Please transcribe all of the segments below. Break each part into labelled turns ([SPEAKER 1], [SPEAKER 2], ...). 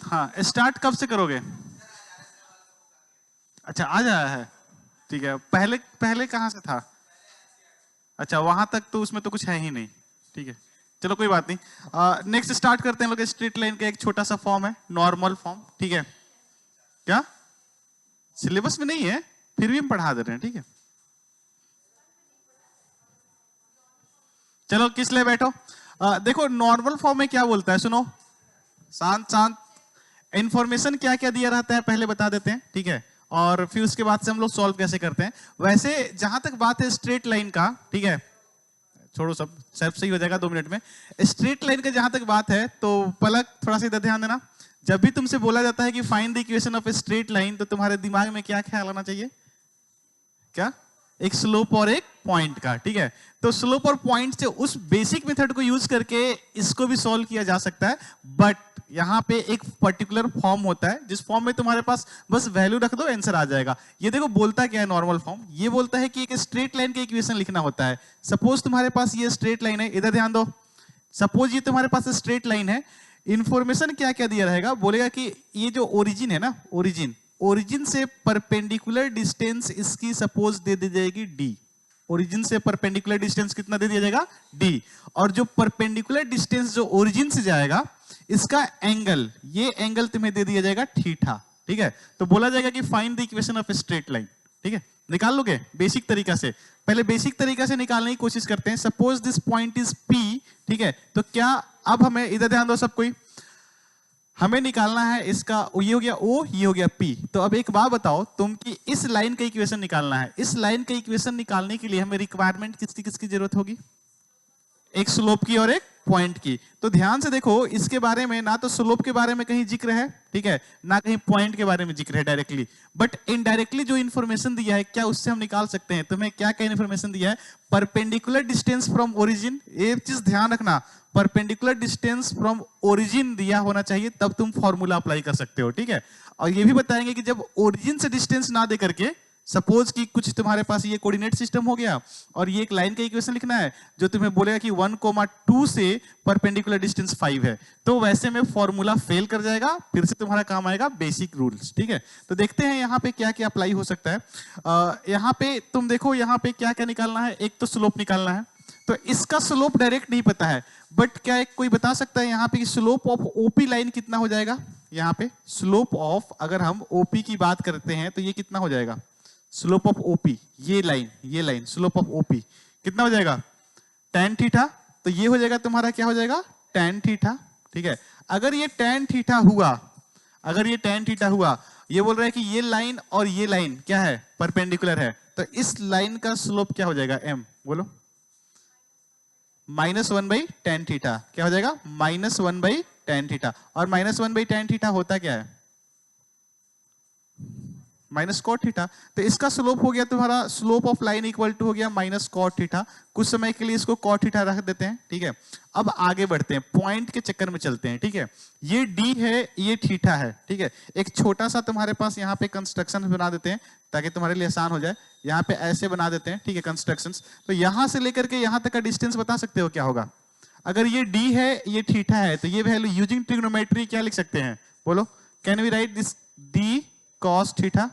[SPEAKER 1] हाँ, स्टार्ट कब से करोगे? अच्छा, आज आया है, ठीक है। पहले पहले कहाँ से था? अच्छा, वहां तक तो उसमें तो कुछ है ही नहीं, ठीक है, चलो कोई बात नहीं। नेक्स्ट स्टार्ट करते हैं लोग। स्ट्रेट लाइन का एक छोटा सा फॉर्म है, नॉर्मल फॉर्म, ठीक है। क्या सिलेबस में नहीं है, फिर भी हम पढ़ा दे रहे हैं, ठीक है। चलो किस लिए बैठो। देखो नॉर्मल फॉर्म में क्या बोलता है, सुनो शांत शांत। इंफॉर्मेशन क्या क्या दिया रहता है पहले बता देते हैं, ठीक है, और फिर उसके बाद से हम लोग सॉल्व कैसे करते हैं। वैसे जहां तक बात है स्ट्रेट लाइन का, ठीक है, छोड़ो सब सेल्फ सही हो जाएगा 2 मिनट में। स्ट्रेट लाइन का जहां तक बात है तो पलक थोड़ा सा इधर ध्यान देना। जब भी तुमसे बोला जाता है कि find the equation of a straight line, तो तुम्हारे दिमाग में क्या ख्याल आना चाहिए? क्या? एक स्लोप और एक पॉइंट का, ठीक है। तो स्लोप और पॉइंट से उस बेसिक मेथड को यूज करके इसको भी सॉल्व किया जा सकता है, बट यहां पे एक पर्टिकुलर फॉर्म होता है जिस फॉर्म में तुम्हारे पास बस वैल्यू रख दो, आंसर आ जाएगा। ये देखो बोलता क्या है नॉर्मल फॉर्म, ये बोलता है कि एक स्ट्रेट लाइन का इक्वेशन लिखना होता है। सपोज तुम्हारे पास ये स्ट्रेट लाइन है, इधर ध्यान दो। सपोज ये तुम्हारे पास स्ट्रेट लाइन है, इंफॉर्मेशन क्या क्या दिया रहेगा, बोलेगा कि ये जो ओरिजिन है ना, ओरिजिन से परपेंडिकुलर डिस्टेंस इसकी सपोज दे दी जाएगी डी। ओरिजिन से परपेंडिकुलर डिस्टेंस कितना दे दिया जाएगा? डी। और जो परपेंडिकुलर डिस्टेंस जो ओरिजिन से जाएगा इसका एंगल, ये एंगल तुम्हें दे दिया जाएगा थीटा, ठीक है। तो बोला जाएगा कि find the equation of a straight line, ठीक है। निकाल लोगे बेसिक तरीका से? पहले बेसिक तरीका से निकालने की कोशिश करते हैं। Suppose this point is P, ठीक है। तो क्या अब हमें, इधर ध्यान दो सब कोई, हमें निकालना है इसका, ये हो गया ओ, ये हो गया पी। तो अब एक बात बताओ तुम कि इस लाइन का इक्वेशन निकालना है। इस लाइन का इक्वेशन निकालने के लिए हमें रिक्वायरमेंट किसकी किसकी जरूरत होगी? एक स्लोप की और एक पॉइंट की। तो ध्यान से देखो, इसके बारे में ना तो स्लोप के बारे में कहीं जिक्र है, ठीक है, ना कहीं पॉइंट के बारे में जिक्र है डायरेक्टली, बट इनडायरेक्टली जो इन्फॉर्मेशन दिया है क्या उससे हम निकाल सकते हैं। तुम्हें क्या क्या इन्फॉर्मेशन दिया है? परपेंडिकुलर डिस्टेंस फ्रॉम ओरिजिन, ये चीज ध्यान रखना, परपेंडिकुलर डिस्टेंस फ्रॉम ओरिजिन दिया होना चाहिए, तब तुम फॉर्मूला अप्लाई कर सकते हो, ठीक है। और ये भी बताएंगे कि जब ओरिजिन से डिस्टेंस ना दे करके, सपोज कि कुछ तुम्हारे पास ये कोऑर्डिनेट सिस्टम हो गया और ये एक लाइन का इक्वेशन लिखना है जो तुम्हें बोलेगा कि 1,2 से परपेंडिकुलर डिस्टेंस 5 है, तो वैसे में फॉर्मूला फेल कर जाएगा। फिर से तुम्हारा काम आएगा बेसिक रूल्स, ठीक है। तो देखते हैं यहाँ पे क्या क्या अप्लाई हो सकता है। यहाँ पे तुम देखो, यहाँ पे क्या क्या निकालना है। एक तो स्लोप निकालना है, तो इसका स्लोप डायरेक्ट नहीं पता है, बट क्या एक कोई बता सकता है यहाँ पे स्लोप ऑफ ओपी लाइन कितना हो जाएगा? यहाँ पे स्लोप ऑफ, अगर हम ओपी की बात करते हैं तो ये कितना हो जाएगा? स्लोप ऑफ ओपी, ये लाइन स्लोप ऑफ ओपी कितना हो जाएगा? tan theta. तो ये हो जाएगा तुम्हारा, क्या हो जाएगा? tan थीटा, ठीक है। अगर ये tan थीटा हुआ, अगर ये tan थीटा हुआ, ये बोल रहा है कि ये लाइन और ये लाइन क्या है? परपेंडिकुलर है। तो इस लाइन का स्लोप क्या हो जाएगा? m, बोलो। -1/tan थीटा क्या हो जाएगा? -1/tan theta. और -1/tan थीटा होता क्या है? Minus cot theta. तो इसका स्लोप हो गया तुम्हारा, slope of line equal to हो गया माइनस कॉट थीटा। कुछ समय के लिए इसको कॉट थीटा रख देते हैं, ठीक है। अब आगे बढ़ते हैं, पॉइंट के चक्कर में चलते हैं, ठीक है। ये डी है, ये थीटा है, ठीक है। एक छोटा सा तुम्हारे पास यहाँ पे कंस्ट्रक्शन बना देते हैं ताकि तुम्हारे लिए आसान हो जाए। यहाँ पे ऐसे बना देते हैं, ठीक है, कंस्ट्रक्शन। तो यहां से लेकर के यहाँ तक का डिस्टेंस बता सकते हो क्या होगा? अगर ये डी है, ये थीटा है, तो ये वैल्यू यूजिंग ट्रिग्नोमेट्री क्या लिख सकते हैं? बोलो, can we write this d cos theta?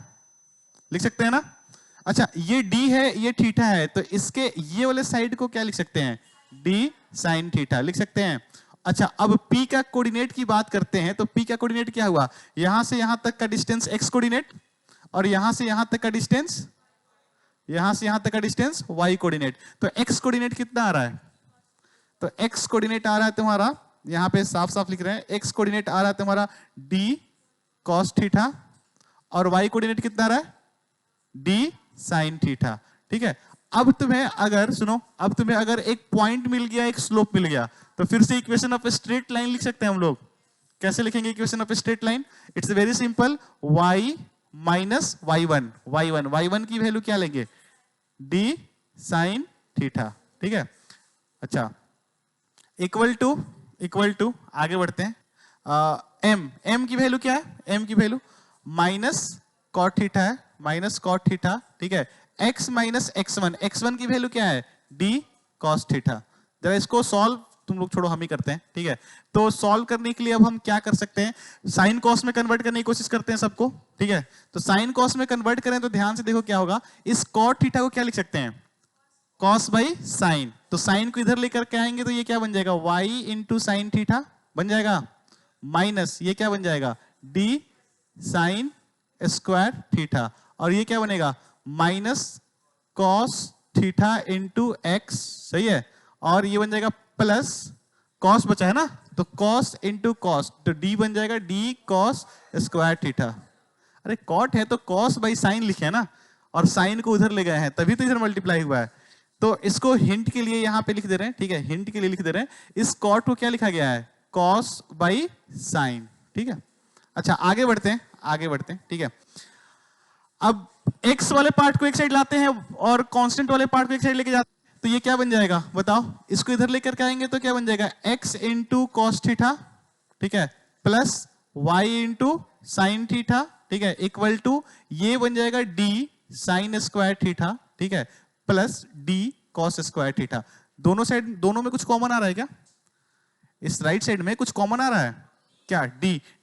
[SPEAKER 1] लिख सकते हैं ना? अच्छा, ये d है, ये थीटा है, तो इसके ये वाले साइड को क्या लिख सकते हैं? d sin थीटा लिख सकते हैं। अच्छा, अब p का कोऑर्डिनेट की बात करते हैं, तो p का कोऑर्डिनेट क्या हुआ? यहां से यहां तक का डिस्टेंस x कोऑर्डिनेट, और यहां से यहां तक का डिस्टेंस, यहां से यहां तक का डिस्टेंस y कोऑर्डिनेट। तो x कोऑर्डिनेट कितना आ रहा है? तो x कोऑर्डिनेट आ रहा है तुम्हारा, यहां पे साफ साफ लिख रहे हैं, x कोऑर्डिनेट आ रहा है तुम्हारा d cos थीटा, और y कोऑर्डिनेट कितना आ रहा है? d sin थीटा, ठीक है। अब तुम्हें अगर, सुनो, अब तुम्हें अगर एक पॉइंट मिल गया, एक स्लोप मिल गया, तो फिर से इक्वेशन ऑफ स्ट्रेट लाइन लिख सकते हैं हम लोग। कैसे लिखेंगे equation of straight line? It's very simple, y minus y1 की वैल्यू क्या लेंगे? d sin थीटा, ठीक है। अच्छा, इक्वल टू आगे बढ़ते हैं। m की वैल्यू क्या है? m की वैल्यू माइनस कॉट थीटा है, माइनस कॉट थीटा, ठीक है। x माइनस x1 की वैल्यू क्या है? d cos theta. जरा इसको सॉल्व तुम लोग छोड़ो, हम ही करते हैं, ठीक है। तो सॉल्व करने के लिए अब हम क्या कर सकते हैं, साइन कॉस में कन्वर्ट करने की कोशिश करते हैं सबको, ठीक है। तो साइन कॉस में कन्वर्ट करें तो ध्यान से देखो क्या होगा, इस कॉट थीटा को क्या लिख सकते हैं, कॉस बाई साइन। तो साइन को इधर लेकर के आएंगे तो ये क्या बन जाएगा, वाई इंटू साइन थीटा बन जाएगा, माइनस ये क्या बन जाएगा, डी साइन स्क्वायर थीटा, और ये क्या बनेगा, minus cos theta into x, सही है। और ये बन जाएगा प्लस कॉस बचा है ना, तो कॉस इंटू कॉस, तो डी बन जाएगा डी कॉस स्क्वायर थीटा। अरे कॉट है तो कॉस बाई साइन लिखे है ना, और साइन को उधर ले गए हैं तभी तो इधर मल्टीप्लाई हुआ है। तो इसको हिंट के लिए यहां पे लिख दे रहे हैं, ठीक है, हिंट के लिए लिख दे रहे हैं, इस कॉट को क्या लिखा गया है, कॉस बाई साइन, ठीक है। अच्छा आगे बढ़ते हैं, आगे बढ़ते हैं, ठीक है। अब x वाले पार्ट को एक साइड लाते हैं और कांस्टेंट वाले पार्ट को एक साइड लेके जाते हैं, तो ये क्या बन जाएगा बताओ, इसको इधर लेकर के आएंगे तो क्या बन जाएगा, x इंटू कॉस थीटा, ठीक है, plus y into sine theta, ठीक है, इक्वल टू ये बन जाएगा d साइन स्क्वायर थीटा, ठीक है, plus d cos square theta. दोनों साइड, दोनों में कुछ कॉमन आ रहा है क्या, इस राइट साइड में कुछ कॉमन आ रहा है क्या,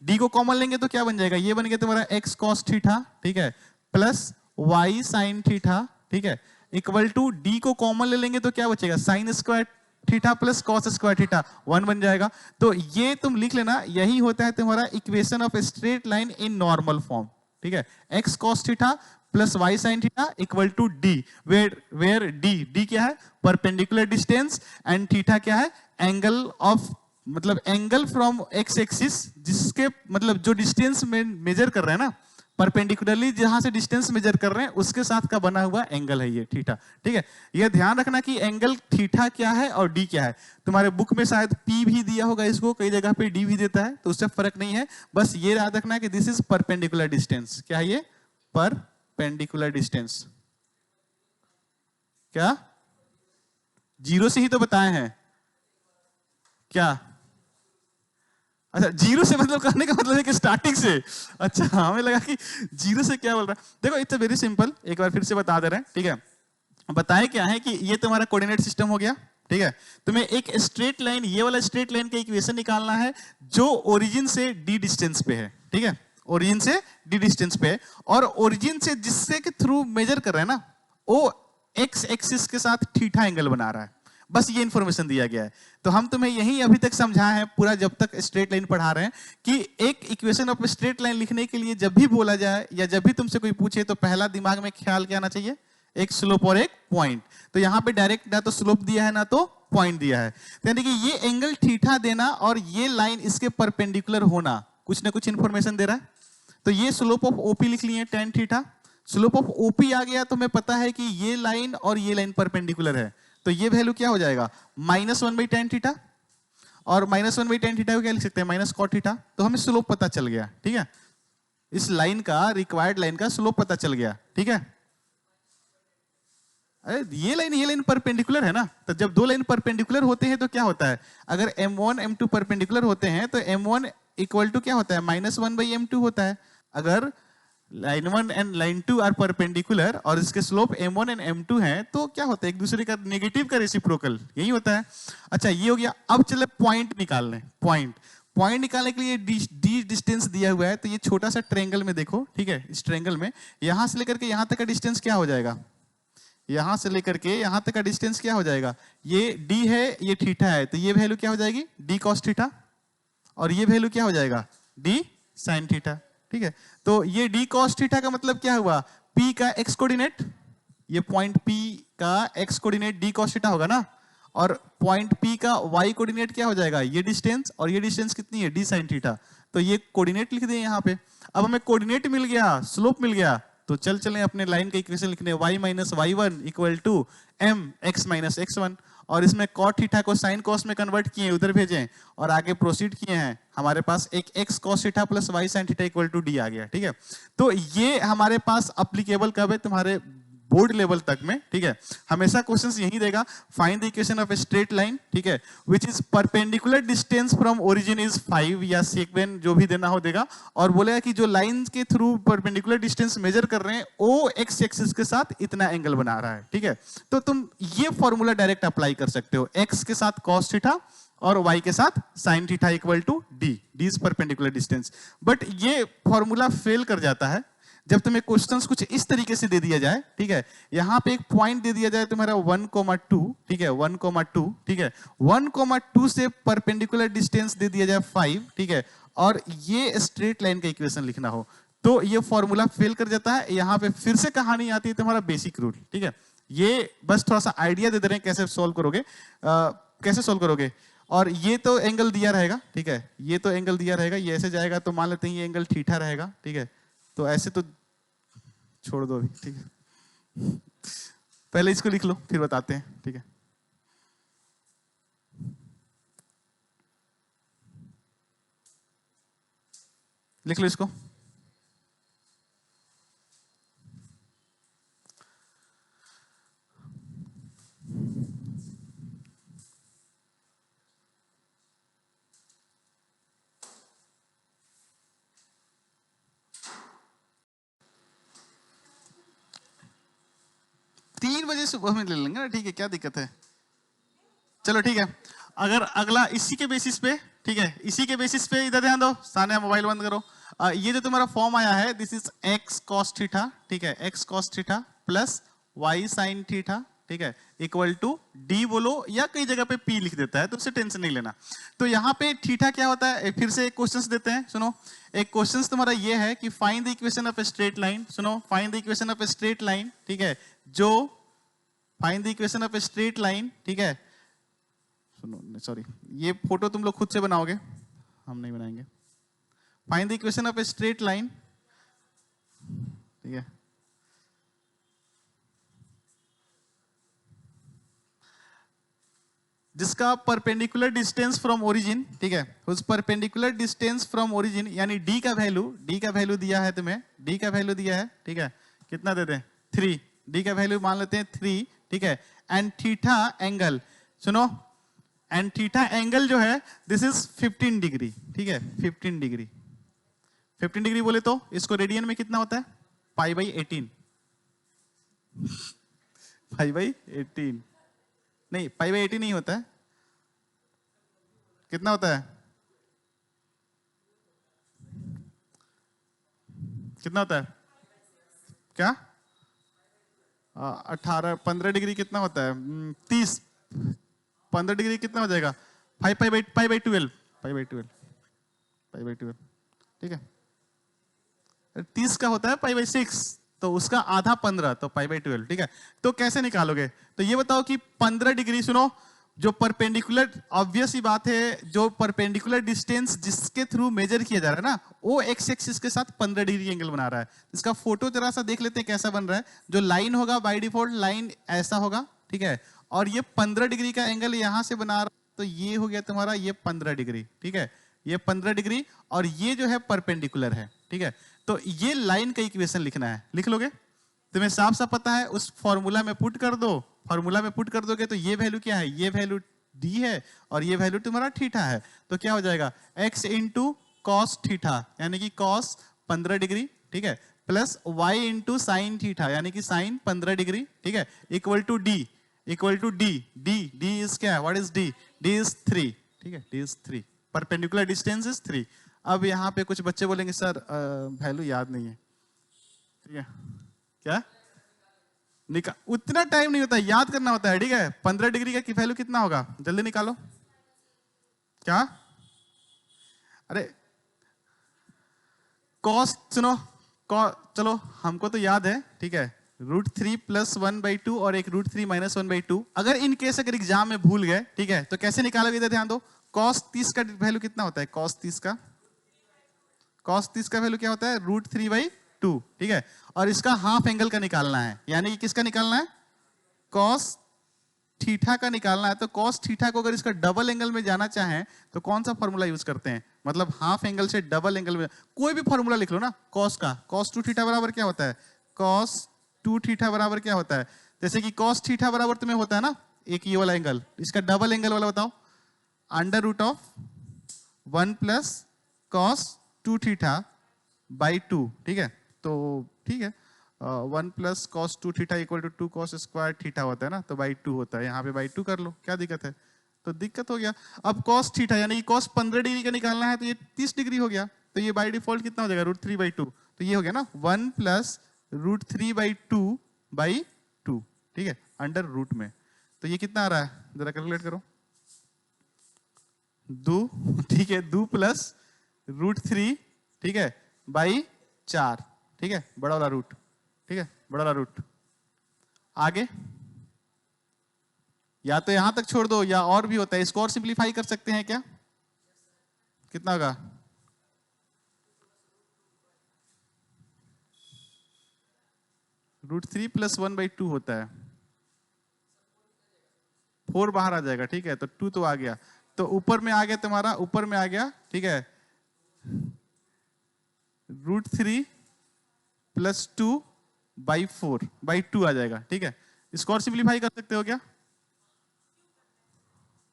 [SPEAKER 1] d को कॉमन लेंगे तो क्या बन जाएगा, ये बन गया तुम्हारा x कॉस थीटा, ठीक है, प्लस y साइन थीटा, ठीक है, इक्वल टू d को कॉमन ले लेंगे तो क्या बचेगा, sine square theta plus cos square theta 1 बन जाएगा। तो ये तुम लिख लेना, यही होता है तुम्हारा equation of straight line in normal form, ठीक है, x cos theta plus y sine theta equal to d, where d क्या है, परपेंडिकुलर डिस्टेंस, एंड थीटा क्या है, एंगल ऑफ, मतलब एंगल फ्रॉम x एक्सिस, जिसके मतलब जो डिस्टेंस में मेजर कर रहे हैं ना, परपेंडिकुलरली जहां से डिस्टेंस मेजर कर रहे हैं उसके साथ का बना हुआ एंगल है ये थीटा, ठीक है। ये ध्यान रखना कि एंगल थीटा क्या है और डी क्या है, तुम्हारे बुक में शायद पी भी दिया होगा इसको, कई जगह पे डी भी देता है, तो उससे फर्क नहीं है, बस ये याद रखना कि दिस इज परपेंडिकुलर डिस्टेंस, क्या है ये, परपेंडिकुलर डिस्टेंस, क्या जीरो से ही तो बताए हैं क्या, अच्छा जीरो से मतलब करने का मतलब है कि स्टार्टिंग से, अच्छा हमें लगा कि जीरो से क्या बोल रहा है। देखो इट्स वेरी सिंपल, एक बार फिर से बता दे रहे हैं, ठीक है। बताए क्या है कि ये तुम्हारा कोऑर्डिनेट सिस्टम हो गया, ठीक है। तुम्हें एक स्ट्रेट लाइन, ये वाला स्ट्रेट लाइन का इक्वेशन निकालना है जो ओरिजिन से डी डिस्टेंस पे है, ठीक है, ओरिजिन से डी डिस्टेंस पे है, और ओरिजिन से जिससे के थ्रू मेजर कर रहे हैं ना, वो एक्स एक्सिस के साथ थीटा एंगल बना रहा है, बस ये इंफॉर्मेशन दिया गया है। तो हम तुम्हें यही अभी तक समझाए हैं पूरा, जब तक स्ट्रेट लाइन पढ़ा रहे हैं, कि एक इक्वेशन ऑफ स्ट्रेट लाइन लिखने के लिए जब भी बोला जाए या जब भी तुमसे कोई पूछे तो पहला दिमाग में ख्याल क्या आना चाहिए, एक स्लोप और एक पॉइंट। तो यहाँ पे डायरेक्ट ना तो स्लोप दिया है ना तो पॉइंट दिया है, यानी कि ये एंगल थीटा देना और ये लाइन इसके परपेंडिकुलर होना कुछ ना कुछ इंफॉर्मेशन दे रहा है। तो ये स्लोप ऑफ ओपी लिख लिए tan theta, slope of O P गया तो हमें पता है कि ये लाइन और ये लाइन परपेंडिकुलर है, तो ये वैल्यू क्या हो जाएगा, -1/tan थीटा, और -1/tan थीटा को क्या लिख सकते हैं, माइनस कॉट थीटा। तो हमें स्लोप पता चल गया, ठीक है, इस लाइन का, रिक्वायर्ड लाइन का स्लोप पता चल गया, ठीक है। अरे ये लाइन परपेंडिकुलर है ना, तो जब दो लाइन परपेंडिकुलर होते हैं तो क्या होता है, अगर m1 m2 परपेंडिकुलर होते हैं तो m1 इक्वल टू क्या होता है, -1/m2 होता है। अगर line 1 and line 2 are perpendicular और इसके स्लोप m1 एंड m2 हैं तो क्या होता है, एक दूसरे का नेगेटिव का रेसिप्रोकल, यही होता है। अच्छा ये हो गया, अब चले पॉइंट निकालने। पॉइंट निकालने के लिए डी डिस्टेंस दिया हुआ है, तो ये छोटा सा ट्रायंगल में देखो, ठीक है, इस ट्रायंगल में यहां से लेकर के यहां तक का डिस्टेंस क्या हो जाएगा, यहां से लेकर के यहां तक का डिस्टेंस क्या हो जाएगा, ये d है ये थीटा है, तो ये वैल्यू क्या हो जाएगी, d cos थीटा, और ये वैल्यू क्या हो जाएगा, d sin थीटा, ठीक है। तो ये d cos थीटा का मतलब क्या हुआ, p का x कोऑर्डिनेट, ये पॉइंट p का x coordinate d cos theta होगा ना, और पॉइंट p का y कोऑर्डिनेट क्या हो जाएगा, ये डिस्टेंस, और ये डिस्टेंस कितनी है, d sin थीटा। तो ये कोऑर्डिनेट लिख दें यहाँ पे। अब हमें कोऑर्डिनेट मिल गया, स्लोप मिल गया, तो चलें अपने लाइन का इक्वेशन लिखने, y minus y1 equal to m x minus x1, और इसमें cot थीटा को sin cos में कन्वर्ट किए, उधर भेजें और आगे प्रोसीड किए हैं, हमारे पास एक x cos theta plus y sin theta equal to d आ गया, ठीक है। तो ये हमारे पास अप्लीकेबल कब है, तुम्हारे बोर्ड लेवल तक में, ठीक है। हमेशा क्वेश्चंस यही देगा, find the equation of a straight line, ठीक है, which is perpendicular distance from origin is 5 या सेकंड जो भी देना हो देगा, और बोलेगा कि जो लाइन के थ्रू परपेंडिकुलर डिस्टेंस मेजर कर रहे हैं वो एक्स एक्सिस के साथ इतना एंगल बना रहा है, ठीक है। तो तुम ये फॉर्मूला डायरेक्ट अप्लाई कर सकते हो, एक्स के साथ cos थीटा और y के साथ sin theta equal to d, d is perpendicular distance. But ये फॉर्मूला फेल कर जाता है जब तुम्हें क्वेश्चंस कुछ इस तरीके से दे दिया जाए, ठीक है। यहां पे एक पॉइंट दे दिया जाए तुम्हारा 1,2, ठीक है, 1,2, ठीक है, 1,2 से परपेंडिकुलर डिस्टेंस दे दिया जाए 5, ठीक है, और ये स्ट्रेट लाइन का इक्वेशन लिखना हो, तो ये फॉर्मूला फेल कर जाता है। यहां पे फिर से कहानी आती है तुम्हारा बेसिक रूल, ठीक है। ये बस थोड़ा सा आइडिया दे रहे हैं कैसे सॉल्व करोगे, कैसे सॉल्व करोगे। और ये तो एंगल दिया रहेगा, ठीक है, ये तो एंगल दिया रहेगा, ये ऐसे जाएगा तो मान लेते हैं ये एंगल थीटा रहेगा, ठीक है। तो ऐसे तो छोड़ दो अभी, ठीक है, पहले इसको लिख लो फिर बताते हैं, ठीक है। लिख लो इसको। सुबह में ले लेंगे ना, ठीक है, क्या दिक्कत है। चलो ठीक है, अगर अगला इसी के बेसिस पे, ठीक है, इसी के बेसिस पे इधर ध्यान दो, सानिया मोबाइल बंद करो। ये जो तुम्हारा फॉर्म आया है, this is x cos theta, ठीक है, x cos theta plus y sin theta, ठीक है, इक्वल टू d बोलो या कई जगह पे p लिख देता है, तो उससे टेंशन नहीं लेना। तो यहाँ पे थीटा क्या होता है, फिर से एक क्वेश्चंस देते हैं, सुनो। एक क्वेश्चंस तुम्हारा ये है कि find the equation of a straight line, सुनो, find the equation of a straight line, ठीक है, जो find the equation of a straight line, ठीक है, सुनो, सॉरी, ये फोटो तुम लोग खुद से बनाओगे, हम नहीं बनाएंगे। Find the equation of a straight line, ठीक है, जिसका परपेंडिकुलर डिस्टेंस फ्रॉम ओरिजिन, ठीक है, उस परपेंडिकुलर डिस्टेंस फ्रॉम ओरिजिन यानी d का वैल्यू दिया है तुम्हें, d का वैल्यू दिया है, ठीक है, कितना देते हैं 3, d का वैल्यू मान लेते हैं 3, ठीक है, एंड थीटा एंगल, सुनो, एंड थीटा एंगल जो है दिस इज 15 डिग्री, ठीक है, 15 डिग्री, 15 डिग्री बोले तो इसको रेडियन में कितना होता है, π/18, π/18 नहीं, π/18 नहीं होता है, कितना होता है, कितना होता है, क्या 15 डिग्री कितना होता है, 30, 15 डिग्री कितना हो जाएगा, 5π/12, π/12, ठीक है, 30 का होता है π/6, तो उसका आधा 15, तो π/12, ठीक है। तो कैसे निकालोगे, तो ये बताओ कि 15 डिग्री, सुनो, जो परपेंडिकुलर, ऑब्वियस ही बात है, जो परपेंडिकुलर डिस्टेंस जिसके थ्रू मेजर किया जा रहा है ना, वो एक्स एक्सिस के साथ 15 डिग्री एंगल बना रहा है। इसका फोटो जरा सा देख लेते हैं कैसा बन रहा है। जो लाइन होगा बाय डिफॉल्ट लाइन ऐसा होगा, ठीक है, और ये 15 डिग्री का एंगल यहां से बना रहा, तो ये हो गया तुम्हारा ये 15 डिग्री, ठीक है, ये 15 डिग्री, और ये जो है परपेंडिकुलर है, ठीक है। तो ये लाइन का इक्वेशन लिखना है, लिख लोगे, तुम्हें साफ साफ पता है, उस फॉर्मूला में पुट कर दो, फॉर्मूला में पुट कर दोगे तो ये वैल्यू क्या है, ये वैल्यू d है और ये वैल्यू तुम्हारा थीटा है, तो क्या हो जाएगा x इंटू कॉस थीटा यानी कि कॉस 15 डिग्री, ठीक है, plus y into sine theta यानी कि साइन 15 डिग्री, ठीक है, equal to d, d is क्या है, what is d, d is 3, ठीक है, d is 3, perpendicular distance is 3। अब यहाँ पे कुछ बच्चे बोलेंगे सर वैल्यू याद नहीं है, ठीक है, क्या उतना टाइम नहीं होता, याद करना होता है, ठीक है। 15 डिग्री का वैल्यू कितना होगा, जल्दी निकालो, क्या, अरे कॉस, सुनो, चलो हमको तो याद है, ठीक है, √3 + 1/2 और एक √3 - 1/2। अगर इन केस अगर एग्जाम में भूल गए, ठीक है, तो कैसे निकालोगे, इधर ध्यान दो। cos 30 का वैल्यू कितना होता है, cos 30 का वैल्यू क्या होता है, √3/2, ठीक है, और इसका हाफ एंगल का निकालना है, यानी कि किसका निकालना है, cos थीटा का निकालना है। तो cos थीटा को अगर इसका डबल एंगल में जाना चाहें तो कौन सा फॉर्मूला यूज करते हैं, मतलब हाफ एंगल से डबल एंगल में कोई भी फॉर्मूला लिख लो ना। cos का cos 2 थीटा बराबर क्या होता है, cos 2 थीटा बराबर क्या होता है, जैसे कि cos थीटा बराबर तुम्हें होता है ना एक ये वाला एंगल, इसका डबल एंगल वाला बताओ, √1 + cos 2 थीटा/2, ठीक है, तो ठीक है, 1 + cos 2 थीटा = 2 cos² थीटा होता है ना, तो /2 होता है, यहाँ पे /2 कर लो, क्या दिक्कत है। तो दिक्कत हो गया। अब cos थीटा यानी कि cos 15 डिग्री का निकालना है तो ये 30 डिग्री हो गया, तो ये बाय डिफॉल्ट कितना हो जाएगा √3/2, तो ये हो गया ना 1 प्लस √3/2/2, ठीक है, अंडर रूट में। तो ये कितना आ रहा है जरा कैलकुलेट करो, 2, ठीक है, 2 प्लस √3, ठीक है, बाई 4, ठीक है, बड़ा वाला रूट, ठीक है, बड़ा वाला रूट। आगे या तो यहां तक छोड़ दो या और भी होता है, इसको और सिंप्लीफाई कर सकते हैं क्या, कितना होगा, √3 + 1/2 होता है, 4 बाहर आ जाएगा, ठीक है, तो 2 तो आ गया, तो ऊपर में आ गया तुम्हारा, ऊपर में आ गया, ठीक है, √3 + 2/4/2 आ जाएगा, ठीक है। इसको और सिंप्लीफाई कर सकते हो क्या,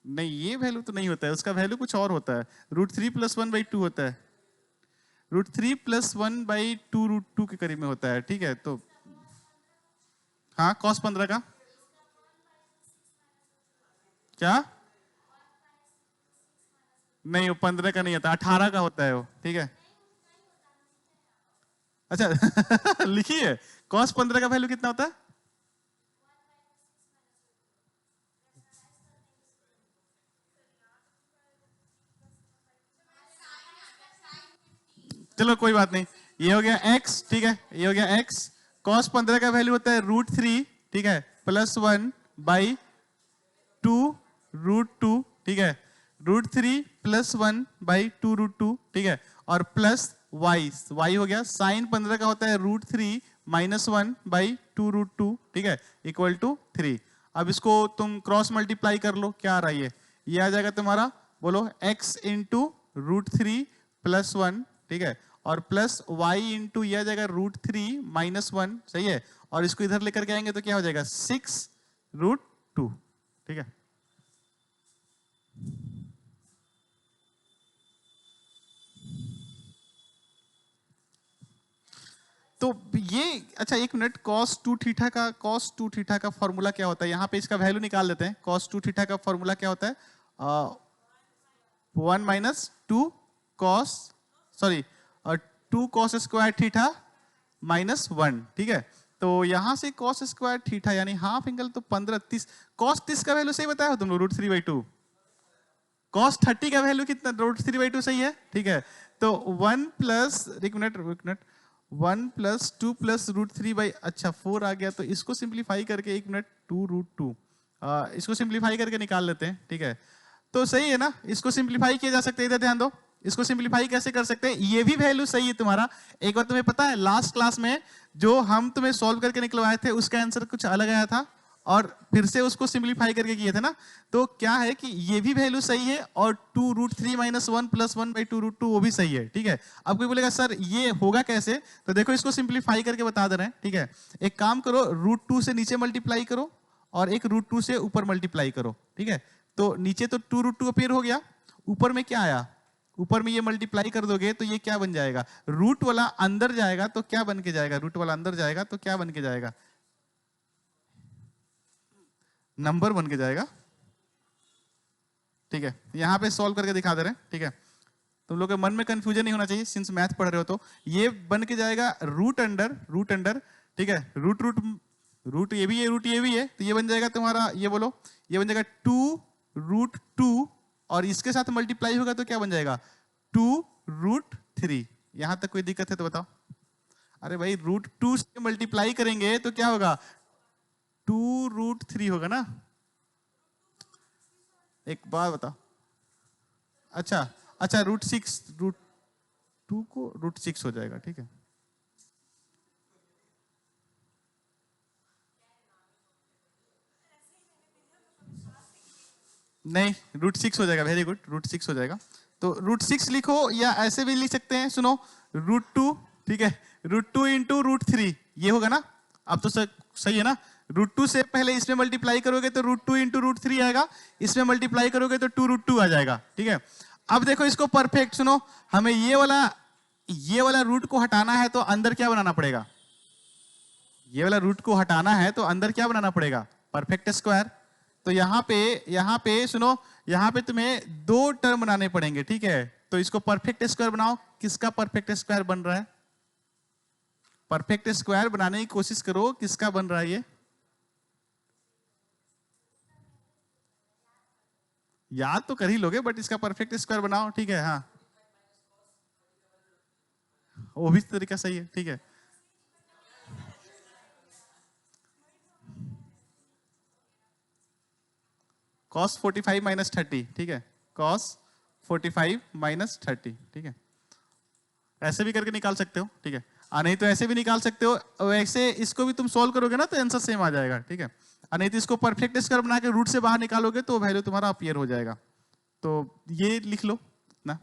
[SPEAKER 1] नहीं ये वैल्यू तो नहीं होता है, उसका वैल्यू कुछ और होता है, √3 + 1/2 होता है, √3 + 1/2 √2 के करीब में होता है, ठीक है। तो हाँ cos 15 का क्या, नहीं वो 15 का नहीं होता, 18 का होता है वो, ठीक है। अच्छा लिखिए cos 15 का वैल्यू कितना होता है, चलो कोई बात नहीं, ये हो गया x, ठीक है, ये हो गया x, cos 15 का वैल्यू होता है √3, ठीक है, +1/2 √2, ठीक है, √3 + 1/2 √2, ठीक है, और प्लस y हो गया sin 15 का होता है √3 - 1/2 √2, ठीक है, इक्वल टू 3। अब इसको तुम क्रॉस मल्टीप्लाई कर लो, क्या आ रहा है ये आ जाएगा तुम्हारा, बोलो x × √3 + 1, ठीक है, और प्लस y इंटू यह आ जाएगा √3 - 1, सही है, और इसको इधर लेकर के आएंगे तो क्या हो जाएगा 6 √2, ठीक है। तो ये अच्छा एक मिनट, cos 2 थीटा का फॉर्मूला क्या होता है, यहाँ पे इसका वैल्यू निकाल देते हैं। cos 2 थीटा का फॉर्मूला क्या होता है, 1 - 2 cos, sorry 2 cos square theta -1, ठीक है। तो यहां से cos स्क्वायर थीटा यानी हाफ एंगल, तो 15 30, cos 30 का वैल्यू सही बताया हो तुम लोग, √3/2, cos 30 का वैल्यू कितना, √3/2 सही है, ठीक है। तो 1 प्लस, एक मिनट 1 + 2 + √3/, अच्छा 4 आ गया, तो इसको सिंप्लीफाई करके, एक मिनट 2 √2, इसको सिंप्लीफाई करके निकाल लेते हैं, ठीक है। तो सही है ना, इसको सिंप्लीफाई किया जा सकता है, इधर ध्यान दो, इसको सिंप्लीफाई कैसे कर सकते हैं, ये भी वैल्यू सही है तुम्हारा। एक बार तुम्हें पता है लास्ट क्लास में जो हम तुम्हें सॉल्व करके निकलवाए थे उसका आंसर कुछ अलग आया था, और फिर से उसको सिंप्लीफाई करके किए थे ना, तो क्या है कि ये भी वैल्यू सही है, और 2 √3 - 1 + 1/2 √2 वो भी सही है, ठीक है। अब कोई बोलेगा सर ये होगा कैसे, तो देखो इसको सिंप्लीफाई करके बता दे रहे हैं, ठीक है। एक काम करो, √2 से नीचे मल्टीप्लाई करो और एक √2 से ऊपर मल्टीप्लाई करो, ठीक है। तो नीचे तो 2 √2 अपीयर हो गया, ऊपर में क्या आया, ऊपर में ये मल्टीप्लाई कर दोगे तो ये क्या बन जाएगा, रूट वाला अंदर जाएगा तो क्या बन के जाएगा, रूट वाला अंदर जाएगा तो क्या बन के जाएगा, नंबर बन के जाएगा, ठीक है। यहां पे सॉल्व करके दिखा दे रहे हैं, ठीक है। तुम लोग के मन में कंफ्यूजन नहीं होना चाहिए, सिंस मैथ पढ़ रहे हो, तो ये बन के जाएगा रूट अंडर, ठीक है, रूट ये भी है, रूट ये भी है, तो ये बन जाएगा तुम्हारा, ये बोलो, ये बन जाएगा 2 √2, और इसके साथ मल्टीप्लाई होगा तो क्या बन जाएगा 2 √3। यहां तक कोई दिक्कत है तो बताओ, अरे भाई √2 से मल्टीप्लाई करेंगे तो क्या होगा 2 √3 होगा ना, एक बात बताओ, अच्छा √2 को √6 हो जाएगा, ठीक है। नहीं √6 हो जाएगा, वेरी गुड, √6 हो जाएगा। तो √6 लिखो या ऐसे भी लिख सकते हैं, सुनो √2, ठीक है, √2 × √3 ये होगा ना, अब तो सही है ना, √2 से पहले इसमें मल्टीप्लाई करोगे तो √2 × √3 आएगा, इसमें मल्टीप्लाई करोगे तो 2 √2 आ जाएगा, ठीक है। अब देखो इसको परफेक्ट सुनो, हमें ये वाला रूट को हटाना है तो अंदर क्या बनाना पड़ेगा, ये वाला रूट को हटाना है तो अंदर क्या बनाना पड़ेगा, परफेक्ट स्क्वायर। तो यहाँ पे सुनो, यहाँ पे तुम्हें दो टर्म बनाने पड़ेंगे, ठीक है। तो इसको परफेक्ट स्क्वायर बनाओ। किसका परफेक्ट स्क्वायर बन रहा है? परफेक्ट स्क्वायर बनाने की कोशिश करो, किसका बन रहा है ये? याद तो कर ही लोगे, बट इसका परफेक्ट स्क्वायर बनाओ, ठीक है। हाँ, वो भी तरीका सही है, ठीक है। cos 45 माइनस 30, ठीक है। cos 45 माइनस 30, ठीक है। ऐसे भी करके निकाल सकते हो, ठीक है। नहीं तो ऐसे भी निकाल सकते हो। वैसे इसको भी तुम सॉल्व करोगे ना तो आंसर सेम आ जाएगा, ठीक है। नहीं तो इसको परफेक्ट स्क्वायर बना के रूट से बाहर निकालोगे तो वैल्यू तुम्हारा अपीयर हो जाएगा। तो ये लिख लो ना।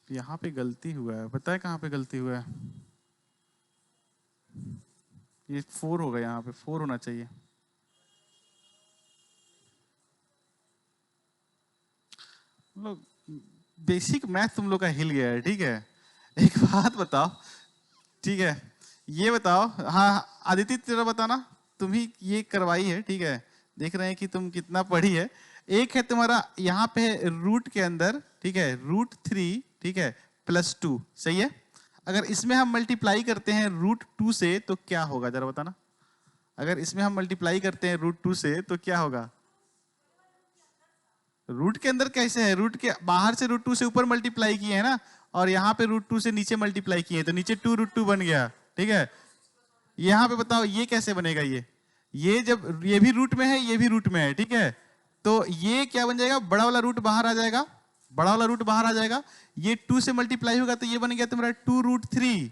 [SPEAKER 1] यहाँ पे गलती हुआ है, पता है कहाँ पे गलती हुआ है? ये 4 होगा, यहाँ पे 4 होना चाहिए। लोग बेसिक मैथ तुम लोग का हिल गया है, ठीक है। एक बात बताओ, ठीक है, ये बताओ। हाँ आदित्य, तेरा बताना, तुम ही ये करवाई है, ठीक है। देख रहे हैं कि तुम कितना पढ़ी है। एक है तुम्हारा यहाँ पे रूट के अंदर, ठीक है, √3, ठीक है, +2, सही है। अगर इसमें हम मल्टीप्लाई करते हैं √2 से तो क्या होगा, जरा बताना। अगर इसमें हम मल्टीप्लाई करते हैं √2 से तो क्या होगा? रूट के अंदर कैसे है? रूट के बाहर से √2 से ऊपर मल्टीप्लाई किए है ना, और यहाँ पे √2 से नीचे मल्टीप्लाई किए तो नीचे 2√2 बन गया, ठीक है। यहाँ पे बताओ ये कैसे बनेगा? ये जब ये भी रूट में है, ये भी रूट में है, ठीक है। तो ये क्या बन जाएगा? बड़ा वाला रूट बाहर आ जाएगा, बड़ा वाला रूट बाहर आ जाएगा। ये 2 से मल्टीप्लाई होगा तो ये बन गया तुम्हारा 2√3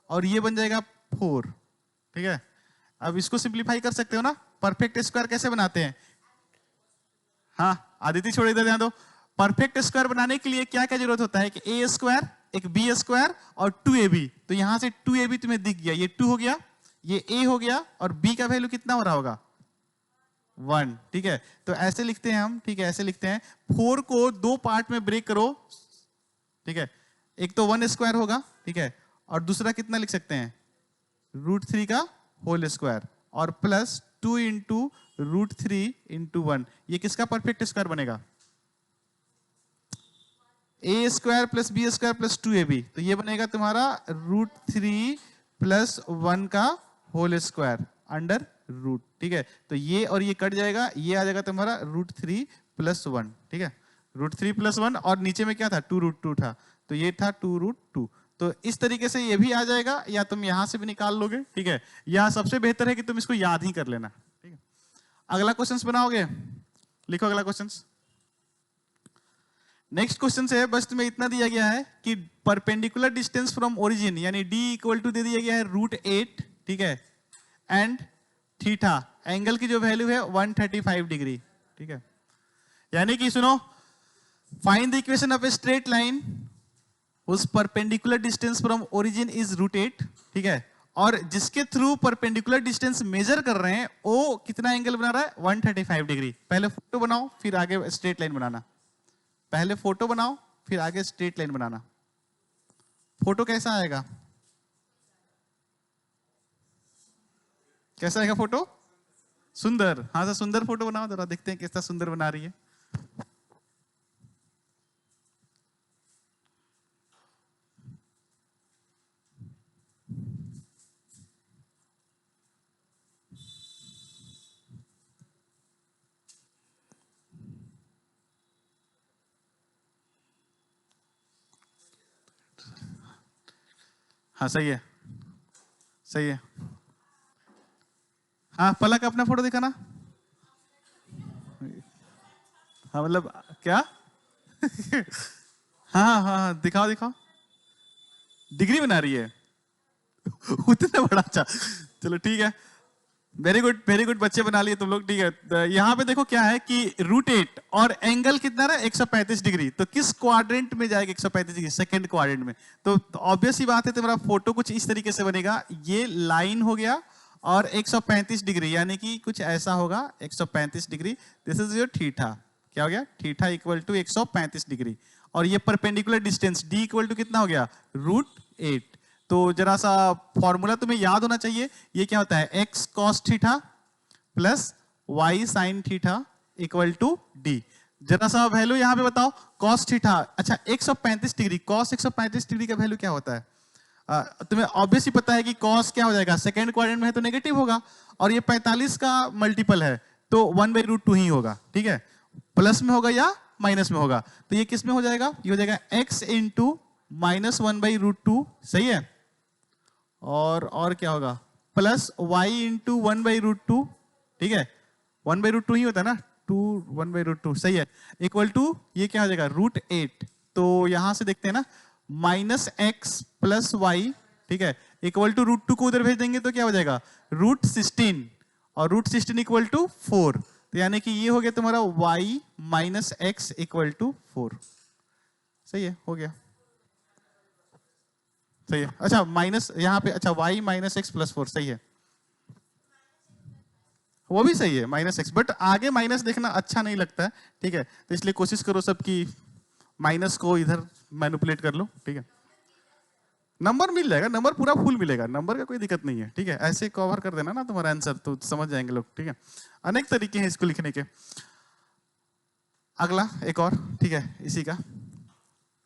[SPEAKER 1] और ये बन जाएगा 4, ठीक है। अब इसको सिंप्लीफाई कर सकते हो ना। परफेक्ट स्क्वायर कैसे बनाते हैं? हाँ आदित्य, छोड़ इधर ध्यान दो। परफेक्ट स्क्वायर बनाने के लिए क्या क्या जरूरत होता है? कि ए स्क्वायर, एक बी स्क्वायर और 2ab। तो यहां से 2ab तुम्हें दिख गया, ये 2 हो गया, ये a हो गया, और b का वैल्यू कितना हो रहा होगा? 1, ठीक है। तो ऐसे लिखते हैं हम, ठीक है, ऐसे लिखते हैं। 4 को 2 पार्ट में ब्रेक करो, ठीक है। एक तो 1 स्क्वायर होगा, ठीक है, और दूसरा कितना लिख सकते हैं? √3 का होल स्क्वायर और प्लस 2 इंटू √3 इंटू 1। ये किसका परफेक्ट स्क्वायर बनेगा? a square plus b square plus 2ab। तो ये बनेगा तुम्हारा √3 प्लस 1 का होल स्क्वायर अंडर रूट, ठीक है। तो ये और ये कट जाएगा, ये आ जाएगा तुम्हारा √3 प्लस 1, ठीक है। √3 प्लस 1 और नीचे में क्या था? 2√2 था, तो ये था 2√2। तो इस तरीके से ये भी आ जाएगा, या तुम यहां से भी निकाल लोगे, ठीक है। या सबसे बेहतर है कि तुम इसको याद ही कर लेना, ठीक है। अगला क्वेश्चन बनाओगे? लिखो अगला क्वेश्चन। नेक्स्ट क्वेश्चन है, बस तुम्हें इतना दिया गया है कि परपेंडिकुलर डिस्टेंस फ्रॉम ओरिजिन, यानी d इक्वल टू दे दिया गया है √8, ठीक है, एंड थीटा, एंगल की जो वैल्यू है 135 डिग्री, ठीक है। यानी कि सुनो, find the equation of a straight line उस perpendicular distance from origin is √8, ठीक है, और जिसके थ्रू परपेंडिकुलर डिस्टेंस मेजर कर रहे हैं वो कितना एंगल बना रहा है? 135 डिग्री। पहले फोटो बनाओ फिर आगे स्ट्रेट लाइन बनाना। पहले फोटो बनाओ फिर आगे स्ट्रेट लाइन बनाना। फोटो कैसा आएगा? कैसा आएगा फोटो? सुंदर। हाँ सर, सुंदर फोटो बनाओ, जरा देखते हैं कितना सुंदर बना रही है। हाँ सही है, सही है। हाँ पलक अपना फोटो दिखाना। हाँ मतलब क्या? हाँ हाँ हाँ, दिखाओ दिखाओ। डिग्री बना रही है। उतना बड़ा, अच्छा चलो ठीक है। वेरी गुड बच्चे बना लिए तुम लोग, ठीक है। तो यहाँ पे देखो क्या है कि √8 और एंगल कितना रहा 135 डिग्री, तो किस क्वाड्रेंट में जाएगा 135 डिग्री? सेकंड क्वाड्रेंट में। तो ऑब्वियस ही बात है तुम्हारा फोटो कुछ इस तरीके से बनेगा, ये लाइन हो गया और 135 डिग्री, यानी कि कुछ ऐसा होगा 135 degree. This is your theta, क्या हो गया? Theta equal to 135 degree. और ये perpendicular distance d equal to कितना हो गया? √8। तो जरा सा फॉर्मूला तुम्हें याद होना चाहिए, ये क्या होता है? x cos theta plus y sin theta equal to d। जरा सा वैल्यू यहां पे बताओ, cos थीटा, अच्छा 135 डिग्री, cos 135 डिग्री का वैल्यू क्या होता है? तुम्हें ऑब्वियसली पता है कि cos क्या हो जाएगा? सेकेंड क्वाड्रेंट में है तो नेगेटिव होगा, और ये 45 का मल्टीपल है तो 1/√2 ही होगा, ठीक है। प्लस में होगा या माइनस में होगा, तो ये किस में हो जाएगा? ये हो जाएगा x इंटू -1/√2, सही है। और क्या होगा? प्लस y इंटू 1/√2, ठीक है। 1/√2 ही होता है ना, 1/√2, सही है। इक्वल टू ये क्या हो जाएगा? √8। तो यहां से देखते हैं ना, -x प्लस y, ठीक है, इक्वल टू √2 को उधर भेज देंगे तो क्या हो जाएगा? √16, और √16 इक्वल टू 4, तो यानी कि ये हो गया तुम्हारा y minus x equal to 4। सही है, हो गया, सही है। अच्छा माइनस यहाँ पे, अच्छा y माइनस एक्स प्लस 4, सही है, वो भी सही है -x, बट आगे माइनस देखना अच्छा नहीं लगता है, ठीक है। तो इसलिए कोशिश करो सबकी माइनस को इधर मैनिपुलेट कर लो, ठीक है। नंबर मिल जाएगा, नंबर पूरा फुल मिलेगा, नंबर का कोई दिक्कत नहीं है, ठीक है। ऐसे कवर कर देना ना तुम्हारा आंसर, तो समझ जाएंगे लोग, ठीक है। अनेक तरीके हैं इसको लिखने के। अगला एक और, ठीक है, इसी का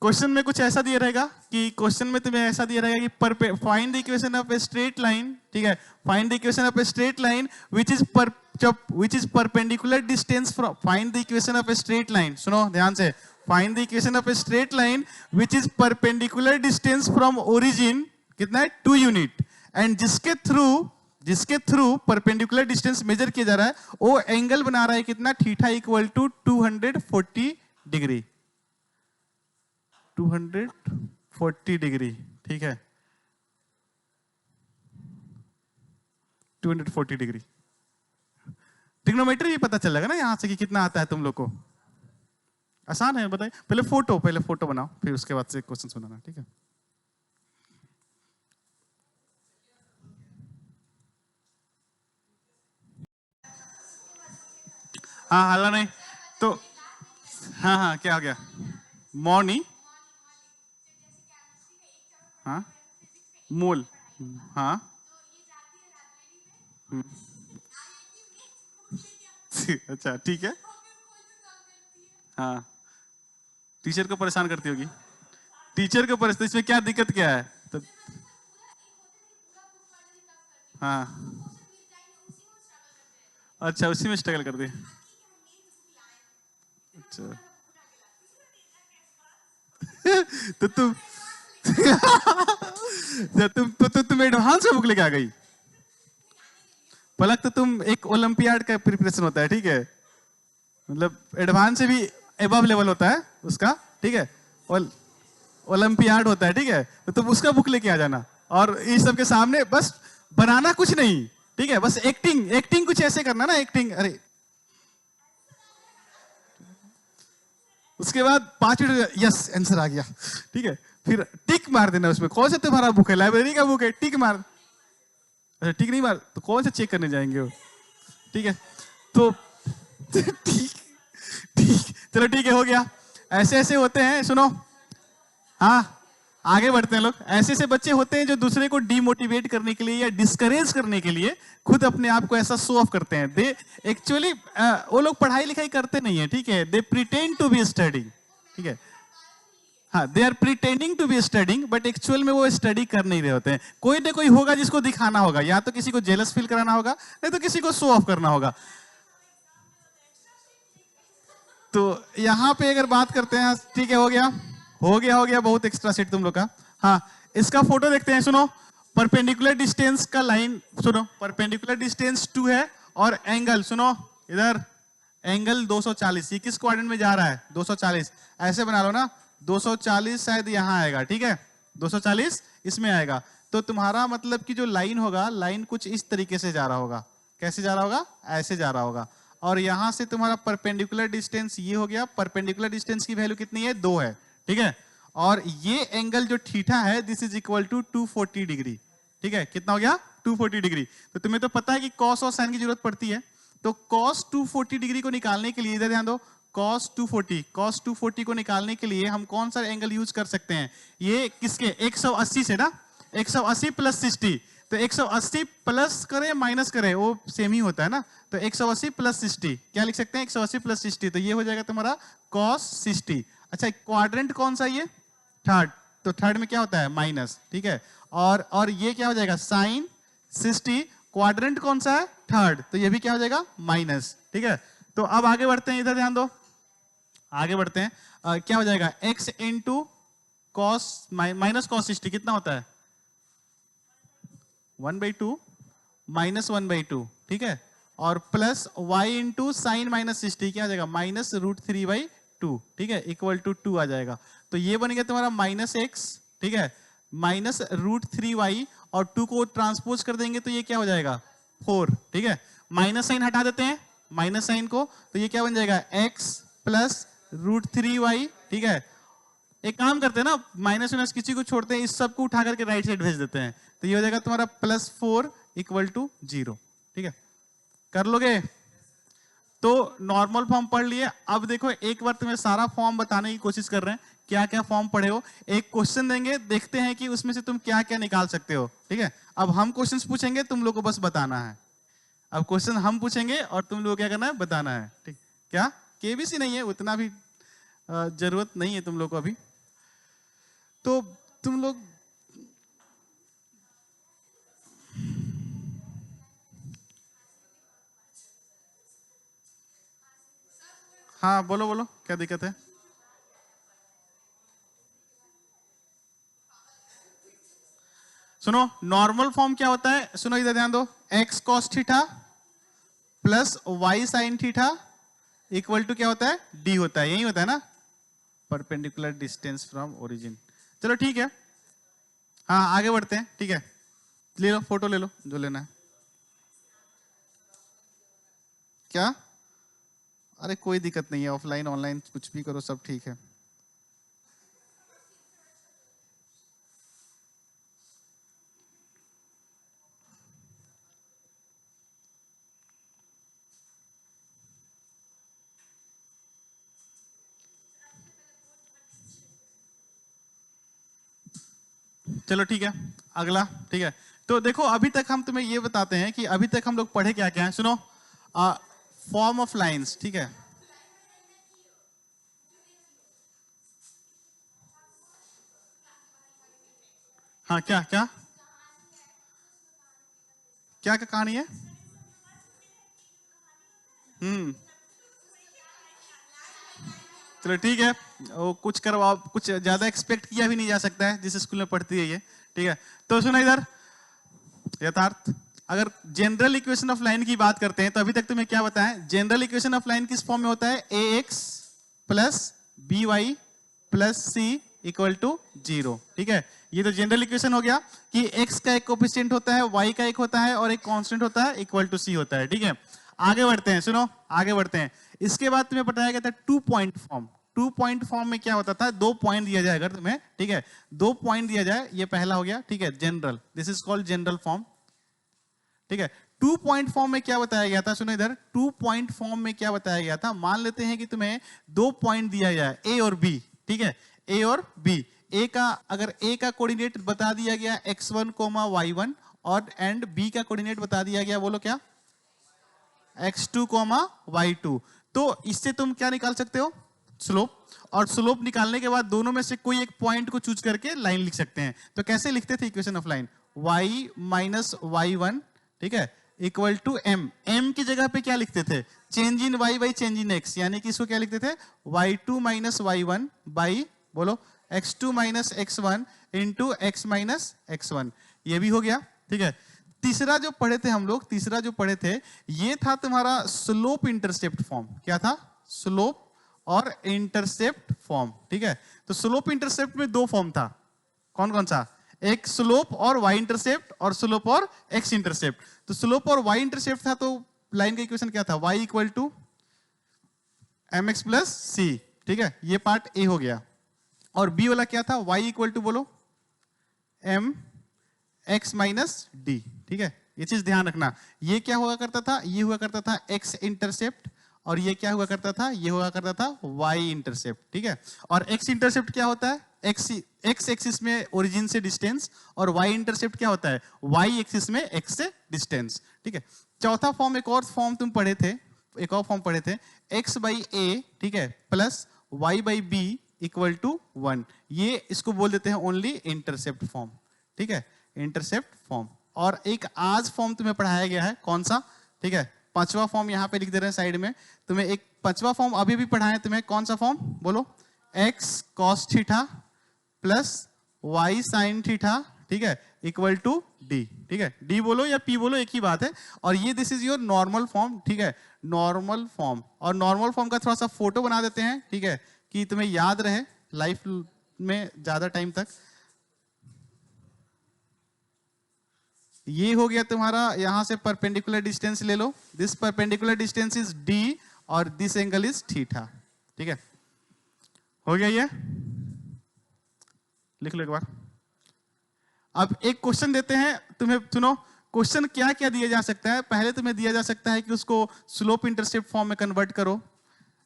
[SPEAKER 1] क्वेश्चन में कुछ ऐसा दिया रहेगा कि क्वेश्चन में तुम्हें ऐसा दिया रहेगा कि find the equation of a straight line, ठीक है, find the equation of a straight line which is perpendicular distance from, find the equation of a straight line, सुनो ध्यान से, find the equation of a straight line which is perpendicular distance from origin, कितना है? 2 unit, and जिसके through perpendicular distance measure किया जा रहा है, वो एंगल बना रहा है कितना? Theta equal to 240 degree, 240 degree, ठीक है, 240 डिग्री। ट्रिग्नोमेट्री भी पता चल जाएगा ना यहां से कि कितना आता है तुम लोग को। आसान है, बताइए। पहले फोटो बनाओ, फिर उसके बाद से क्वेश्चन सुनाना, ठीक है। हाँ हल्ला नहीं तो, हाँ क्या हो गया? मॉर्निंग, हाँ मोल, हाँ अच्छा ठीक है, हाँ टीचर को परेशान करती होगी, टीचर को परेशान, इसमें क्या दिक्कत क्या है? तो हाँ अच्छा, उसी में स्ट्रगल करती है, अच्छा तो तुम एडवांस में बुक लेके आ गई। पलक तो तुम एक ओलंपियाड का प्रिपरेशन होता है, ठीक है, मतलब एडवांस से भी एबव लेवल होता है उसका, ठीक है, ओलंपियाड होता है, ठीक है, तो तुम उसका बुक लेके आ जाना, और इस सब के सामने बस बनाना कुछ नहीं, ठीक है, बस एक्टिंग कुछ ऐसे करना ना, एक्टिंग, अरे उसके बाद 5 मिनट, यस आंसर आ गया, ठीक है, फिर टिक मार देना उसमें, कौन सा तुम्हारा बुक है? लाइब्रेरी का बुक है, टिक मार, अच्छा टिक नहीं मार तो कौन सा चेक करने जाएंगे वो, ठीक है, तो ठीक चलो ठीक है, हो गया। ऐसे ऐसे होते हैं, सुनो, हाँ आगे बढ़ते हैं लोग। ऐसे ऐसे बच्चे होते हैं जो दूसरे को डिमोटिवेट करने के लिए या डिस्करेज करने के लिए खुद अपने आप को ऐसा शो ऑफ करते हैं। दे एक्चुअली वो लोग पढ़ाई लिखाई करते नहीं है, ठीक है, they pretend to be studying, ठीक है, हाँ they are pretending to be studying, but actual में वो स्टडी कर नहीं रहे होते हैं। कोई ना कोई होगा जिसको दिखाना होगा, या तो किसी को जेलस फील कराना होगा, नहीं तो किसी को शो ऑफ करना होगा। तो यहां पे अगर बात करते हैं, ठीक है, हो गया बहुत एक्स्ट्रा सेट तुम लोग का। हाँ इसका फोटो देखते हैं, सुनो, परपेंडिकुलर डिस्टेंस का लाइन, सुनो, परपेंडिकुलर डिस्टेंस 2 है, और एंगल, सुनो इधर, एंगल 240, ये किस क्वाड्रेंट में जा रहा है? 240, ऐसे बना लो ना, 240 शायद यहां आएगा, ठीक है, 240 इसमें आएगा, तो तुम्हारा मतलब कि जो लाइन होगा, लाइन कुछ इस तरीके से जा रहा होगा, कैसे जा रहा होगा, ऐसे जा रहा होगा। और यहां से तुम्हारा परपेंडिकुलर डिस्टेंस ये हो गया, परपेंडिकुलर डिस्टेंस की वैल्यू कितनी है, 2 है, ठीक है। और ये एंगल जो थीटा है this is equal to 240 degree, ठीक है। कितना हो गया, 240 डिग्री। तो तुम्हें तो पता है कि कॉस और साइन की जरूरत पड़ती है, तो कॉस 240 डिग्री को निकालने के लिए इधर ध्यान दो, cos 240 को निकालने के लिए हम कौन सा एंगल यूज कर सकते हैं, ये किसके 180 से ना, 180 प्लस 60, तो 180 प्लस करे माइनस करे वो सेम ही होता है ना, तो 180 प्लस 60 क्या लिख सकते हैं, 180 प्लस 60, तो ये हो जाएगा तुम्हारा cos 60। अच्छा क्वाड्रेंट कौन सा, ये थर्ड, तो थर्ड में क्या होता है माइनस, ठीक है। और ये क्या हो जाएगा साइन 60, क्वाड्रेंट कौन सा है, थर्ड, तो ये भी क्या हो जाएगा माइनस, ठीक है। तो अब आगे बढ़ते हैं, इधर ध्यान दो, आगे बढ़ते हैं। क्या हो जाएगा x into cos minus cos 60 कितना होता है 1/2 माइनस 1/2, ठीक है। और plus y into sign minus 60 क्या आ जाएगा माइनस √3/2, ठीक है, इक्वल टू 2 आ जाएगा। तो ये बन गया तुम्हारा माइनस x, ठीक है, माइनस √3y, और 2 को ट्रांसपोज कर देंगे तो ये क्या हो जाएगा 4, ठीक है। माइनस साइन हटा देते हैं, माइनस साइन को, तो ये क्या बन जाएगा x प्लस √3y, ठीक है। एक काम करते हैं ना, माइनस माइनस किसी को छोड़ते हैं, इस सब को उठा करके राइट साइड भेज देते हैं, तो ये हो जाएगा तुम्हारा +4 इक्वल टू 0, ठीक है। कर लोगे? तो नॉर्मल फॉर्म पढ़ लिए। अब देखो एक बार तुम्हें सारा फॉर्म बताने की कोशिश कर रहे हैं, क्या क्या फॉर्म पढ़े हो। एक क्वेश्चन देंगे, देखते हैं कि उसमें से तुम क्या क्या निकाल सकते हो, ठीक है। अब हम क्वेश्चंस पूछेंगे, तुम लोग को बस बताना है। अब क्वेश्चन हम पूछेंगे और तुम लोग क्या करना है, बताना है, ठीक। क्या केबीसी नहीं है, उतना भी जरूरत नहीं है तुम लोग को अभी, तो तुम लोग हाँ बोलो बोलो क्या दिक्कत है। सुनो नॉर्मल फॉर्म क्या होता है, सुनो इधर ध्यान दो, x cos theta plus y sin theta equal to क्या होता है, d होता है, यही होता है ना, परपेंडिकुलर डिस्टेंस फ्रॉम ओरिजिन। चलो ठीक है, हाँ आगे बढ़ते हैं, ठीक है। ले लो फोटो ले लो जो लेना है। क्या, अरे कोई दिक्कत नहीं है, ऑफलाइन ऑनलाइन कुछ भी करो, सब ठीक है। चलो ठीक है, अगला, ठीक है। तो देखो अभी तक हम तुम्हें ये बताते हैं कि अभी तक हम लोग पढ़े क्या क्या है। सुनो, फॉर्म ऑफ लाइंस, ठीक है। हाँ क्या क्या क्या क्या कहानी है, चलो ठीक है, वो कुछ करवाओ, कुछ ज्यादा एक्सपेक्ट किया भी नहीं जा सकता है जिस स्कूल में पढ़ती है ये, ठीक है। तो सुनो इधर, यथार्थ, अगर जनरल इक्वेशन ऑफ लाइन की बात करते हैं तो अभी तक तुम्हें क्या बताया, जनरल इक्वेशन ऑफ लाइन किस फॉर्म में होता है, ax plus by plus c equal to 0, ठीक है। ये तो जनरल इक्वेशन हो गया कि x का एक कोफिशिएंट होता है, y का एक होता है और एक कांस्टेंट होता है, इक्वल टू c होता है, ठीक है। आगे बढ़ते हैं, सुनो आगे बढ़ते हैं। इसके बाद तुम्हें बताया गया था 2 पॉइंट फॉर्म। 2 पॉइंट फॉर्म में क्या होता था, 2 पॉइंट दिया जाए अगर तुम्हें, ठीक है, 2 पॉइंट दिया जाए, ये पहला हो गया, ठीक है, general, this is called general form, ठीक है। 2 पॉइंट फॉर्म में क्या बताया गया था, सुनो इधर, 2 पॉइंट फॉर्म में क्या बताया गया था, मान लेते हैं कि तुम्हें 2 पॉइंट दिया जाए ए और बी, ठीक है, ए और बी। ए का, अगर ए का कोऑर्डिनेट बता दिया गया x1, y1 और एंड बी का कोऑर्डिनेट बता दिया गया, बोलो क्या, x2, y2, तो इससे तुम क्या निकाल सकते हो, स्लोप। और स्लोप निकालने के बाद दोनों में से कोई एक पॉइंट को चूज करके लाइन लिख सकते हैं। तो कैसे लिखते थे equation of line, y minus y1, ठीक है, इक्वल टू m। m की जगह पे क्या लिखते थे, change in y by change in x, यानी कि इसको क्या लिखते थे, y2 माइनस y1 बाई, बोलो, x2 minus x1 into x minus x1, ये भी हो गया, ठीक है। तीसरा जो पढ़े थे हम लोग, तीसरा जो पढ़े थे, ये था तुम्हारा स्लोप इंटरसेप्ट फॉर्म। क्या था, स्लोप और इंटरसेप्ट फॉर्म, ठीक है। तो स्लोप इंटरसेप्ट में 2 फॉर्म था, कौन कौन सा, एक स्लोप और वाई इंटरसेप्ट और स्लोप और एक्स इंटरसेप्ट। तो स्लोप और वाई इंटरसेप्ट था तो लाइन का इक्वेशन क्या था, Y equal to M X plus C, ठीक है, ये पार्ट ए हो गया। और बी वाला क्या था, वाई इक्वल टू बोलो एम एक्स माइनस डी, ठीक है, ये चीज ध्यान रखना। ये क्या हुआ करता था, ये हुआ करता था एक्स इंटरसेप्ट, और ये क्या हुआ करता था, ये हुआ करता था वाई इंटरसेप्ट, ठीक है। और एक्स इंटरसेप्ट क्या होता है, एक्स एक्सिस में ओरिजिन से डिस्टेंस, और वाई इंटरसेप्ट क्या होता है, वाई एक्सिस में एक्स से डिस्टेंस, ठीक है। चौथा फॉर्म, एक और फॉर्म तुम पढ़े थे, एक और फॉर्म पढ़े थे, एक्स बाई ए, ठीक है, plus y by b equal to 1। ये इसको बोल देते हैं ओनली इंटरसेप्ट फॉर्म, ठीक है, इंटरसेप्ट फॉर्म। और एक आज फॉर्म तुम्हें पढ़ाया गया है, कौन सा, ठीक है, पांचवा फॉर्म यहाँ पे लिख दे रहे हैं साइड में, तुम्हें एक पांचवा फॉर्म अभी भी पढ़ाए तुम्हें, कौन सा फॉर्म बोलो, x cos theta plus y sine theta, ठीक है, इक्वल टू डी, ठीक है, डी बोलो या पी बोलो एक ही बात है। और ये this is your normal form, ठीक है, नॉर्मल फॉर्म। और नॉर्मल फॉर्म का थोड़ा सा फोटो बना देते हैं, ठीक है, कि तुम्हें याद रहे लाइफ में ज्यादा टाइम तक। ये हो गया तुम्हारा, यहां से परपेंडिकुलर डिस्टेंस ले लो, this perpendicular distance is D और दिस एंगल इज थीटा, ठीक है, हो गया ये, लिख लो एक बार। अब एक क्वेश्चन देते हैं तुम्हें, सुनो, क्वेश्चन क्या क्या दिया जा सकता है। पहले तुम्हें दिया जा सकता है कि उसको स्लोप इंटरसेप्ट फॉर्म में कन्वर्ट करो,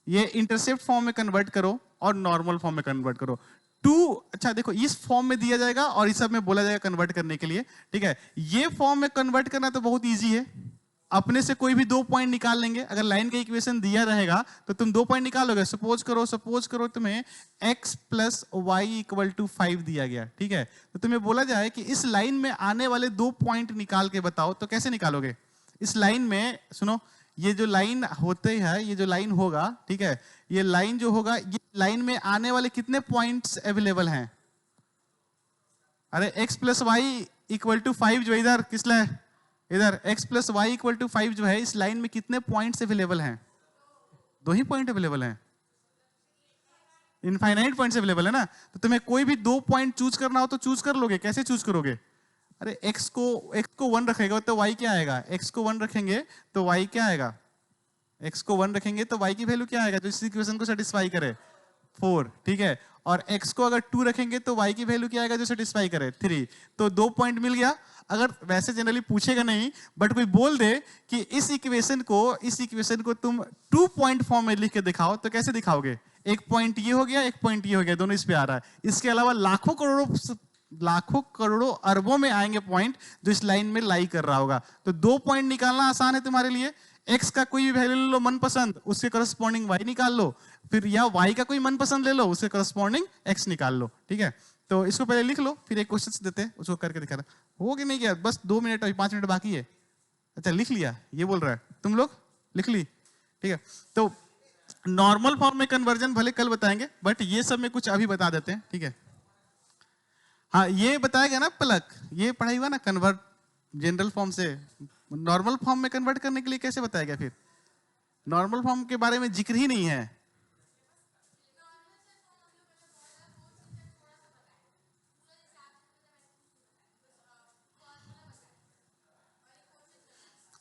[SPEAKER 1] ये इंटरसेप्ट फॉर्म में कन्वर्ट करो, और नॉर्मल फॉर्म में कन्वर्ट करो। अच्छा देखो, इस फॉर्म में दिया जाएगा और इस सब में बोला जाएगा कन्वर्ट करने के लिए, ठीक है। ये फॉर्म में कन्वर्ट करना तो बहुत इजी है, अपने से कोई भी 2 पॉइंट निकाल लेंगे। अगर लाइन का इक्वेशन दिया रहेगा तो तुम 2 पॉइंट निकालोगे। सपोज करो तुम्हें x plus y equal to 5 दिया गया, ठीक है, तो तुम्हें बोला जाए कि इस लाइन में आने वाले 2 पॉइंट निकाल के बताओ, तो कैसे निकालोगे। इस लाइन में सुनो, ये जो लाइन होते है, ये जो लाइन होगा, ठीक है, ये लाइन जो होगा, ये लाइन में आने वाले कितने पॉइंट्स अवेलेबल हैं। अरे x plus y equal to 5 जो इधर किस लिए, इधर x plus y equal to 5 जो है, इस लाइन में कितने पॉइंट्स अवेलेबल हैं, 2 ही पॉइंट अवेलेबल हैं, इनफाइनाइट पॉइंट्स अवेलेबल है ना। तो तुम्हें कोई भी 2 पॉइंट चूज करना हो तो चूज कर लोगे। कैसे चूज करोगे, अरे x को 1 रखेगा तो y क्या आएगा, x को 1 रखेंगे तो y क्या आएगा, x को 1 रखेंगे तो y की वैल्यू क्या आएगा जो इस इक्वेशन को सेटिस्फाई करे, 4, ठीक है। और x को अगर 2 रखेंगे तो y की वैल्यू क्या आएगा जो सेटिस्फाई करे, 3। तो 2 पॉइंट मिल गया। अगर वैसे जनरली पूछेगा नहीं, बट कोई बोल दे कि इस इक्वेशन को तुम 2 पॉइंट फॉर्म में लिख के दिखाओ, तो कैसे दिखाओगे, एक पॉइंट ये हो गया, एक पॉइंट ये हो गया, दोनों इस पे आ रहा है। इसके अलावा लाखों करोड़ों अरबों में आएंगे पॉइंट जो इस लाइन में लाई कर रहा होगा। तो 2 पॉइंट निकालना आसान है तुम्हारे लिए। x का कोई भी वैल्यू ले लो मनपसंद, उसके करस्पॉन्डिंग y निकाल लो, फिर या y का कोई मनपसंद ले लो, उसके करस्पॉन्डिंग x निकाल लो, ठीक है। तो इसको पहले लिख लो, फिर एक क्वेश्चन देते हैं, उसको करके दिखाना। हो कि नहीं गया, बस 2 मिनट और 5 मिनट बाकी है। अच्छा लिख लिया, ये बोल रहा है, तुम लोग लिख ली, ठीक है। तो नॉर्मल फॉर्म में कन्वर्जन भले कल बताएंगे, बट ये सब में कुछ अभी बता देते हैं, ठीक है। हाँ ये बताएगा ना पलक, ये पढ़ाई हुआ ना, कन्वर्ट जनरल फॉर्म से नॉर्मल फॉर्म में कन्वर्ट करने के लिए कैसे बताएगा। फिर नॉर्मल फॉर्म के बारे में जिक्र ही नहीं है।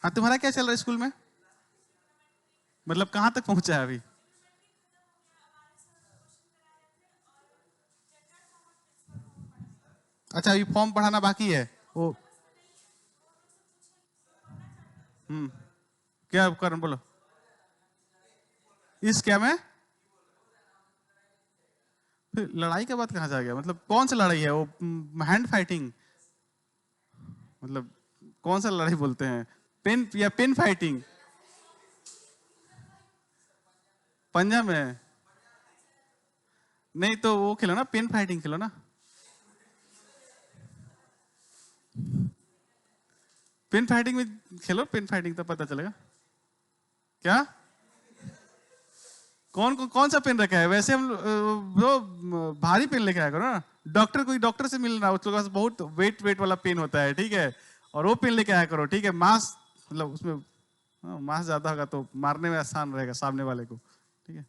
[SPEAKER 1] हाँ तुम्हारा क्या चल रहा है स्कूल में, मतलब कहां तक पहुंचा है अभी। अच्छा अभी फॉर्म पढ़ाना बाकी है वो, क्या कर बोलो, इस क्या में फिर लड़ाई के बाद कहां जा गया, मतलब कौन सा लड़ाई है वो, हैंड फाइटिंग, मतलब कौन सा लड़ाई बोलते हैं, पेन या पेन फाइटिंग, पंजा में नहीं तो वो खेलो ना, पेन फाइटिंग खेलो ना, पेन फाइटिंग में खेलो, पेन फाइटिंग तो पता चलेगा। क्या कौन सा पेन रखा है, वैसे हम वो भारी पेन लेके आया करो ना, कोई डॉक्टर से मिलना, उसके पास बहुत वेट वाला पेन होता है, ठीक है, और वो पेन लेके आया करो, ठीक है। मास मतलब उसमें मास ज्यादा होगा तो मारने में आसान रहेगा सामने वाले को, ठीक है।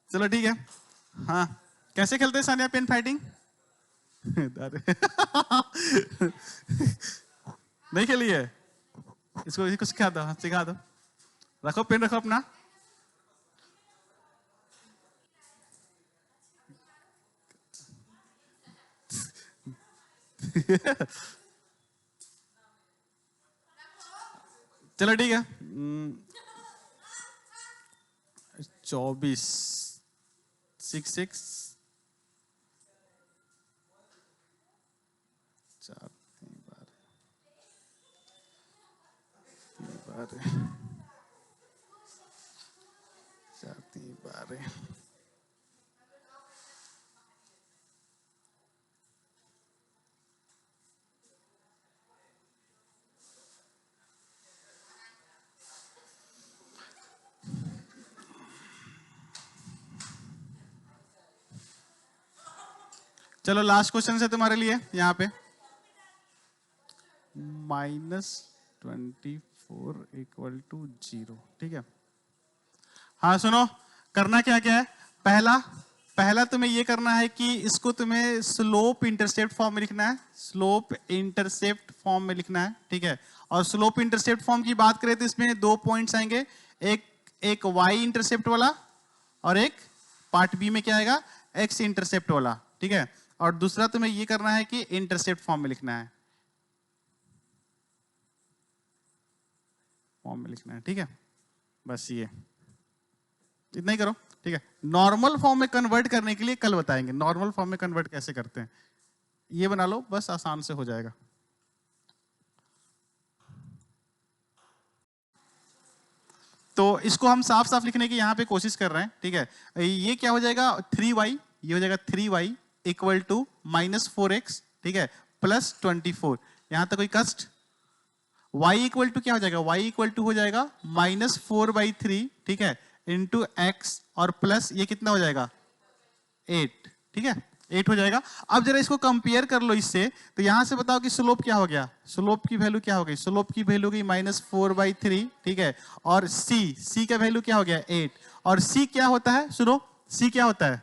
[SPEAKER 1] चलो ठीक है, हाँ कैसे खेलते हैं सानिया पेन फाइटिंग? नहीं खेली है? इसको सिखा दो, सिखा दो। रखो पेन, रखो अपना। चलो ठीक है। 24 6 4 3 12 4 3 12। चलो लास्ट क्वेश्चन है तुम्हारे लिए यहाँ पे। -24 इक्वल टू 0, ठीक है। हाँ सुनो, करना क्या क्या है। पहला तुम्हें ये करना है कि इसको तुम्हें स्लोप इंटरसेप्ट फॉर्म में लिखना है। स्लोप इंटरसेप्ट फॉर्म में लिखना है, ठीक है। और स्लोप इंटरसेप्ट फॉर्म की बात करें तो इसमें 2 पॉइंट्स आएंगे, एक वाई इंटरसेप्ट वाला और एक पार्ट बी में क्या आएगा, एक्स इंटरसेप्ट वाला, ठीक है। और दूसरा तुम्हें ये करना है कि इंटरसेप्ट फॉर्म में लिखना है, फॉर्म में लिखना है, ठीक है। बस ये इतना ही करो, ठीक है। नॉर्मल फॉर्म में कन्वर्ट करने के लिए कल बताएंगे, नॉर्मल फॉर्म में कन्वर्ट कैसे करते हैं। ये बना लो, बस आसान से हो जाएगा। तो इसको हम साफ साफ लिखने की यहाँ पे कोशिश कर रहे हैं, ठीक है। ये क्या हो जाएगा, 3y, ये हो जाएगा 3y इक्वल टू -4x, ठीक है, प्लस 24। यहां तक कोई कष्ट? y इक्वल टू क्या हो जाएगा, y इक्वल टू हो जाएगा -4/3, ठीक है, इंटू x और प्लस ये कितना हो जाएगा 8, ठीक है, 8 हो जाएगा। अब जरा इसको कंपेयर कर लो इससे, तो यहां से बताओ कि स्लोप क्या हो गया, स्लोप की वैल्यू क्या हो गई, स्लोप की वैल्यू गई -4/3, ठीक है। और c का वैल्यू क्या हो गया 8। और c क्या होता है, सुनो, c क्या होता है,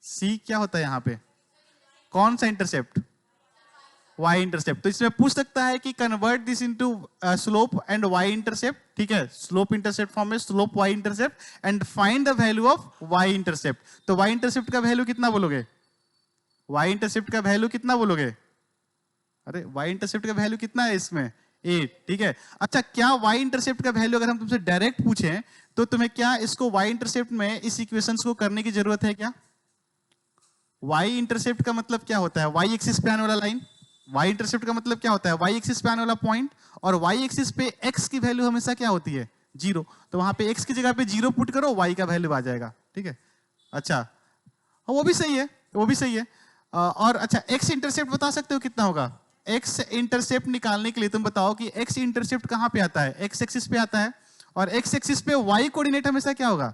[SPEAKER 1] c क्या होता है यहाँ पे, कौन सा इंटरसेप्ट, y इंटरसेप्ट। तो इसमें पूछ सकता है कि convert this into slope and y intercept, ठीक है। स्लोप इंटरसेप्ट फॉर्म में slope y intercept and find the value of y intercept. तो y इंटरसेप्ट का वैल्यू कितना बोलोगे, y इंटरसेप्ट का वैल्यू कितना बोलोगे, अरे y इंटरसेप्ट का वैल्यू कितना है इसमें 8, ठीक है। अच्छा, क्या y इंटरसेप्ट का वैल्यू अगर हम तुमसे डायरेक्ट पूछें तो तुम्हें क्या इसको y इंटरसेप्ट में इस इक्वेशंस को करने की जरूरत है क्या? y इंटरसेप्ट का मतलब क्या होता है, y एक्सिस पे आने वाला लाइन। y इंटरसेप्ट का मतलब क्या होता है, y एक्सिस पे आने वाला पॉइंट। और y एक्सिस पे x की वैल्यू हमेशा क्या होती है, 0। तो वहां पे x की जगह पे 0 पुट करो, y का वैल्यू आ जाएगा, ठीक है। अच्छा, वो भी सही है, वो भी सही है। और अच्छा, x इंटरसेप्ट बता सकते हो कितना होगा? x इंटरसेप्ट निकालने के लिए तुम बताओ कि x इंटरसेप्ट कहां पे आता है, x एक्सिस पे आता है। और x एक्सिस पे y कोऑर्डिनेट हमेशा क्या होगा,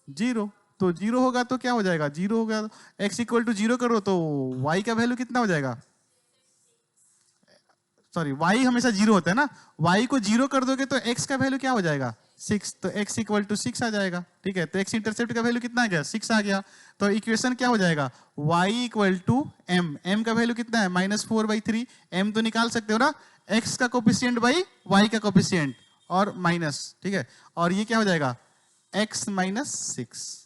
[SPEAKER 1] 0। तो 0 होगा तो क्या हो जाएगा, 0 होगा, x इक्वल टू 0 करो तो y का वैल्यू कितना हो जाएगा, सॉरी y हमेशा 0 होता है ना, y को 0 कर दोगे तो x का वैल्यू क्या हो जाएगा 6, तो x इक्वल टू 6 आ जाएगा, ठीक है। तो x इंटरसेप्ट का वैल्यू कितना आ गया, 6 आ गया। तो इक्वेशन क्या हो जाएगा, y इक्वल टू m का वैल्यू कितना है -4/3। m तो निकाल सकते हो ना, x का कोफिशिएंट बाई y का कोफिशिएंट और माइनस, ठीक है। और ये क्या हो जाएगा x -6।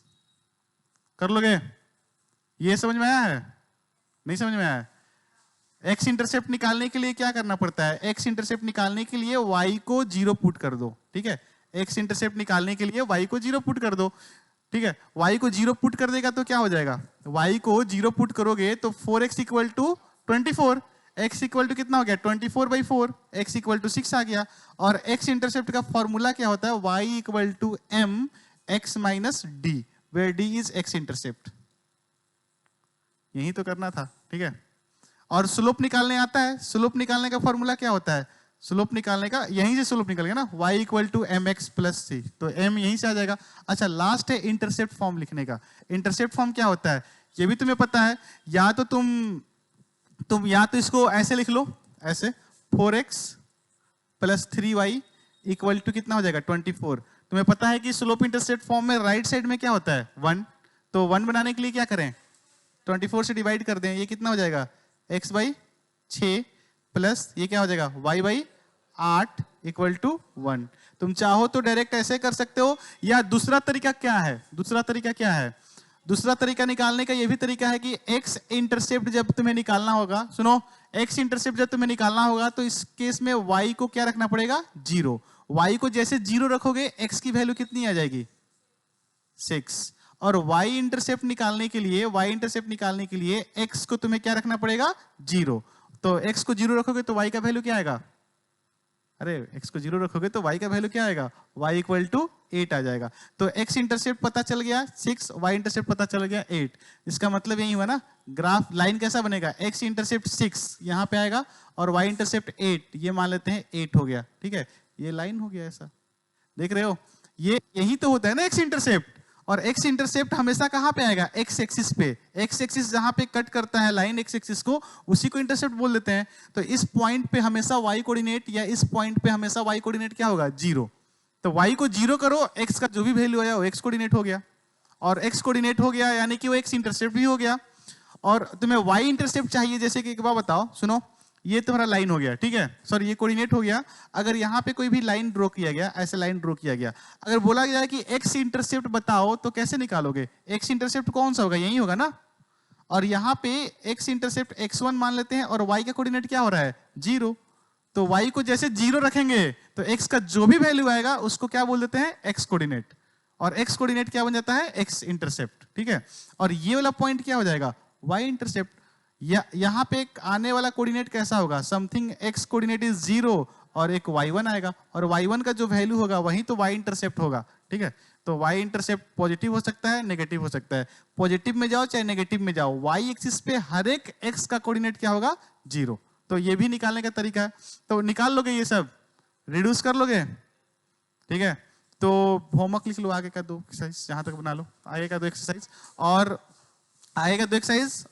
[SPEAKER 1] कर लोगे? ये समझ में आया है, नहीं समझ में आया? एक्स इंटरसेप्ट निकालने के लिए क्या करना पड़ता है, एक्स इंटरसेप्ट निकालने के लिए y को 0 पुट कर दो, ठीक है। एक्स इंटरसेप्ट निकालने के लिए y को 0 पुट कर दो, ठीक है। y को 0 पुट कर देगा तो क्या हो जाएगा, y को 0 पुट करोगे तो 4x equal to 24, x equal to कितना हो गया 24/4, x इक्वल टू 6 आ गया। और x इंटरसेप्ट का फॉर्मूला क्या होता है, y equal to m x minus d, where d is x intercept. यही तो करना था, ठीक है। और स्लोप निकालने आता है, स्लोप निकालने का फॉर्मूला क्या होता है, स्लोप निकालने का यहीं से स्लोप निकल गया ना, y equal to mx plus c, तो m यहीं से आ जाएगा। अच्छा, लास्ट है इंटरसेप्ट फॉर्म लिखने का। इंटरसेप्ट फॉर्म क्या होता है ये भी तुम्हें पता है, या तो तुम या तो इसको ऐसे लिख लो, ऐसे 4x plus 3y equal to कितना हो जाएगा 24। तुम्हें पता है कि स्लोप इंटरसेप्ट फॉर्म में राइट साइड में क्या होता है 1, तो 1 बनाने के लिए क्या करें, 24 से डिवाइड कर दें, ये कितना हो जाएगा x बाई 6 प्लस ये क्या हो जाएगा y बाई 8 इक्वल टू 1। तुम चाहो तो डायरेक्ट ऐसे कर सकते हो, या दूसरा तरीका क्या है, दूसरा तरीका क्या है, दूसरा तरीका निकालने का ये भी तरीका है कि x इंटरसेप्ट जब तुम्हें निकालना होगा, सुनो, x इंटरसेप्ट जब तुम्हें निकालना होगा तो इस केस में y को क्या रखना पड़ेगा 0। y को जैसे 0 रखोगे x की वैल्यू कितनी आ जाएगी 6। और y इंटरसेप्ट निकालने के लिए, y इंटरसेप्ट निकालने के लिए x को तुम्हें क्या रखना पड़ेगा 0। तो x को 0 रखोगे तो y का वैल्यू क्या आएगा, अरे x को 0 रखोगे तो y का वैल्यू क्या आएगा, y इक्वल टू 8 आ जाएगा। तो x इंटरसेप्ट पता चल गया 6, y इंटरसेप्ट पता चल गया 8। इसका मतलब यही हुआ ना, ग्राफ लाइन कैसा बनेगा, x इंटरसेप्ट 6 यहाँ पे आएगा और y इंटरसेप्ट 8, ये मान लेते हैं 8 हो गया, ठीक है, ये लाइन हो गया ऐसा, देख रहे हो, ये यही तो होता है ना x इंटरसेप्ट। और x इंटरसेप्ट हमेशा कहां पे आएगा, x एक्सिस पे, x एक्सिस जहां पे कट करता है लाइन x एक्सिस को, उसी को इंटरसेप्ट बोल देते हैं। तो इस पॉइंट पे हमेशा y कोऑर्डिनेट, या इस पॉइंट पे हमेशा y कोऑर्डिनेट क्या होगा 0। तो y को 0 करो, x का जो भी वैल्यू आया वो x कोऑर्डिनेट हो गया, और x कोऑर्डिनेट हो गया यानी कि वो x इंटरसेप्ट भी हो गया। और तुम्हें y इंटरसेप्ट चाहिए, जैसे कि एक बार बताओ, सुनो, ये तुम्हारा लाइन हो गया, ठीक है, सॉरी ये कोऑर्डिनेट हो गया। अगर यहाँ पे कोई भी लाइन ड्रॉ किया गया, ऐसे लाइन ड्रॉ किया गया, अगर बोला गया कि x इंटरसेप्ट बताओ तो कैसे निकालोगे, x इंटरसेप्ट कौन सा होगा, यही होगा ना। और यहाँ पे x इंटरसेप्ट x1 मान लेते हैं और y का कोऑर्डिनेट क्या हो रहा है 0। तो y को जैसे 0 रखेंगे तो x का जो भी वैल्यू आएगा उसको क्या बोल देते हैं x कोऑर्डिनेट, और x कोऑर्डिनेट क्या बन जाता है x इंटरसेप्ट, ठीक है। और ये वाला पॉइंट क्या हो जाएगा y इंटरसेप्ट। यहाँ पे एक आने वाला कोऑर्डिनेट कैसा होगा, समथिंग x कोऑर्डिनेट इज 0 और एक y1 आएगा, और y1 का जो वैल्यू होगा वही तो y इंटरसेप्ट होगा, ठीक है। तो y इंटरसेप्ट पॉजिटिव हो सकता है, नेगेटिव हो सकता है, पॉजिटिव में जाओ चाहे नेगेटिव में जाओ, y एक्सिस पे हर एक x का कोऑर्डिनेट क्या होगा 0। तो ये भी निकालने का तरीका है, तो निकाल लोगे, ये सब रिड्यूस कर लोगे, ठीक है। तो होमवर्क लिख लो, आगे का 2 एक्सरसाइज जहां तक बना लो, आगे का 2 एक्सरसाइज और आगे का 2 एक्सरसाइज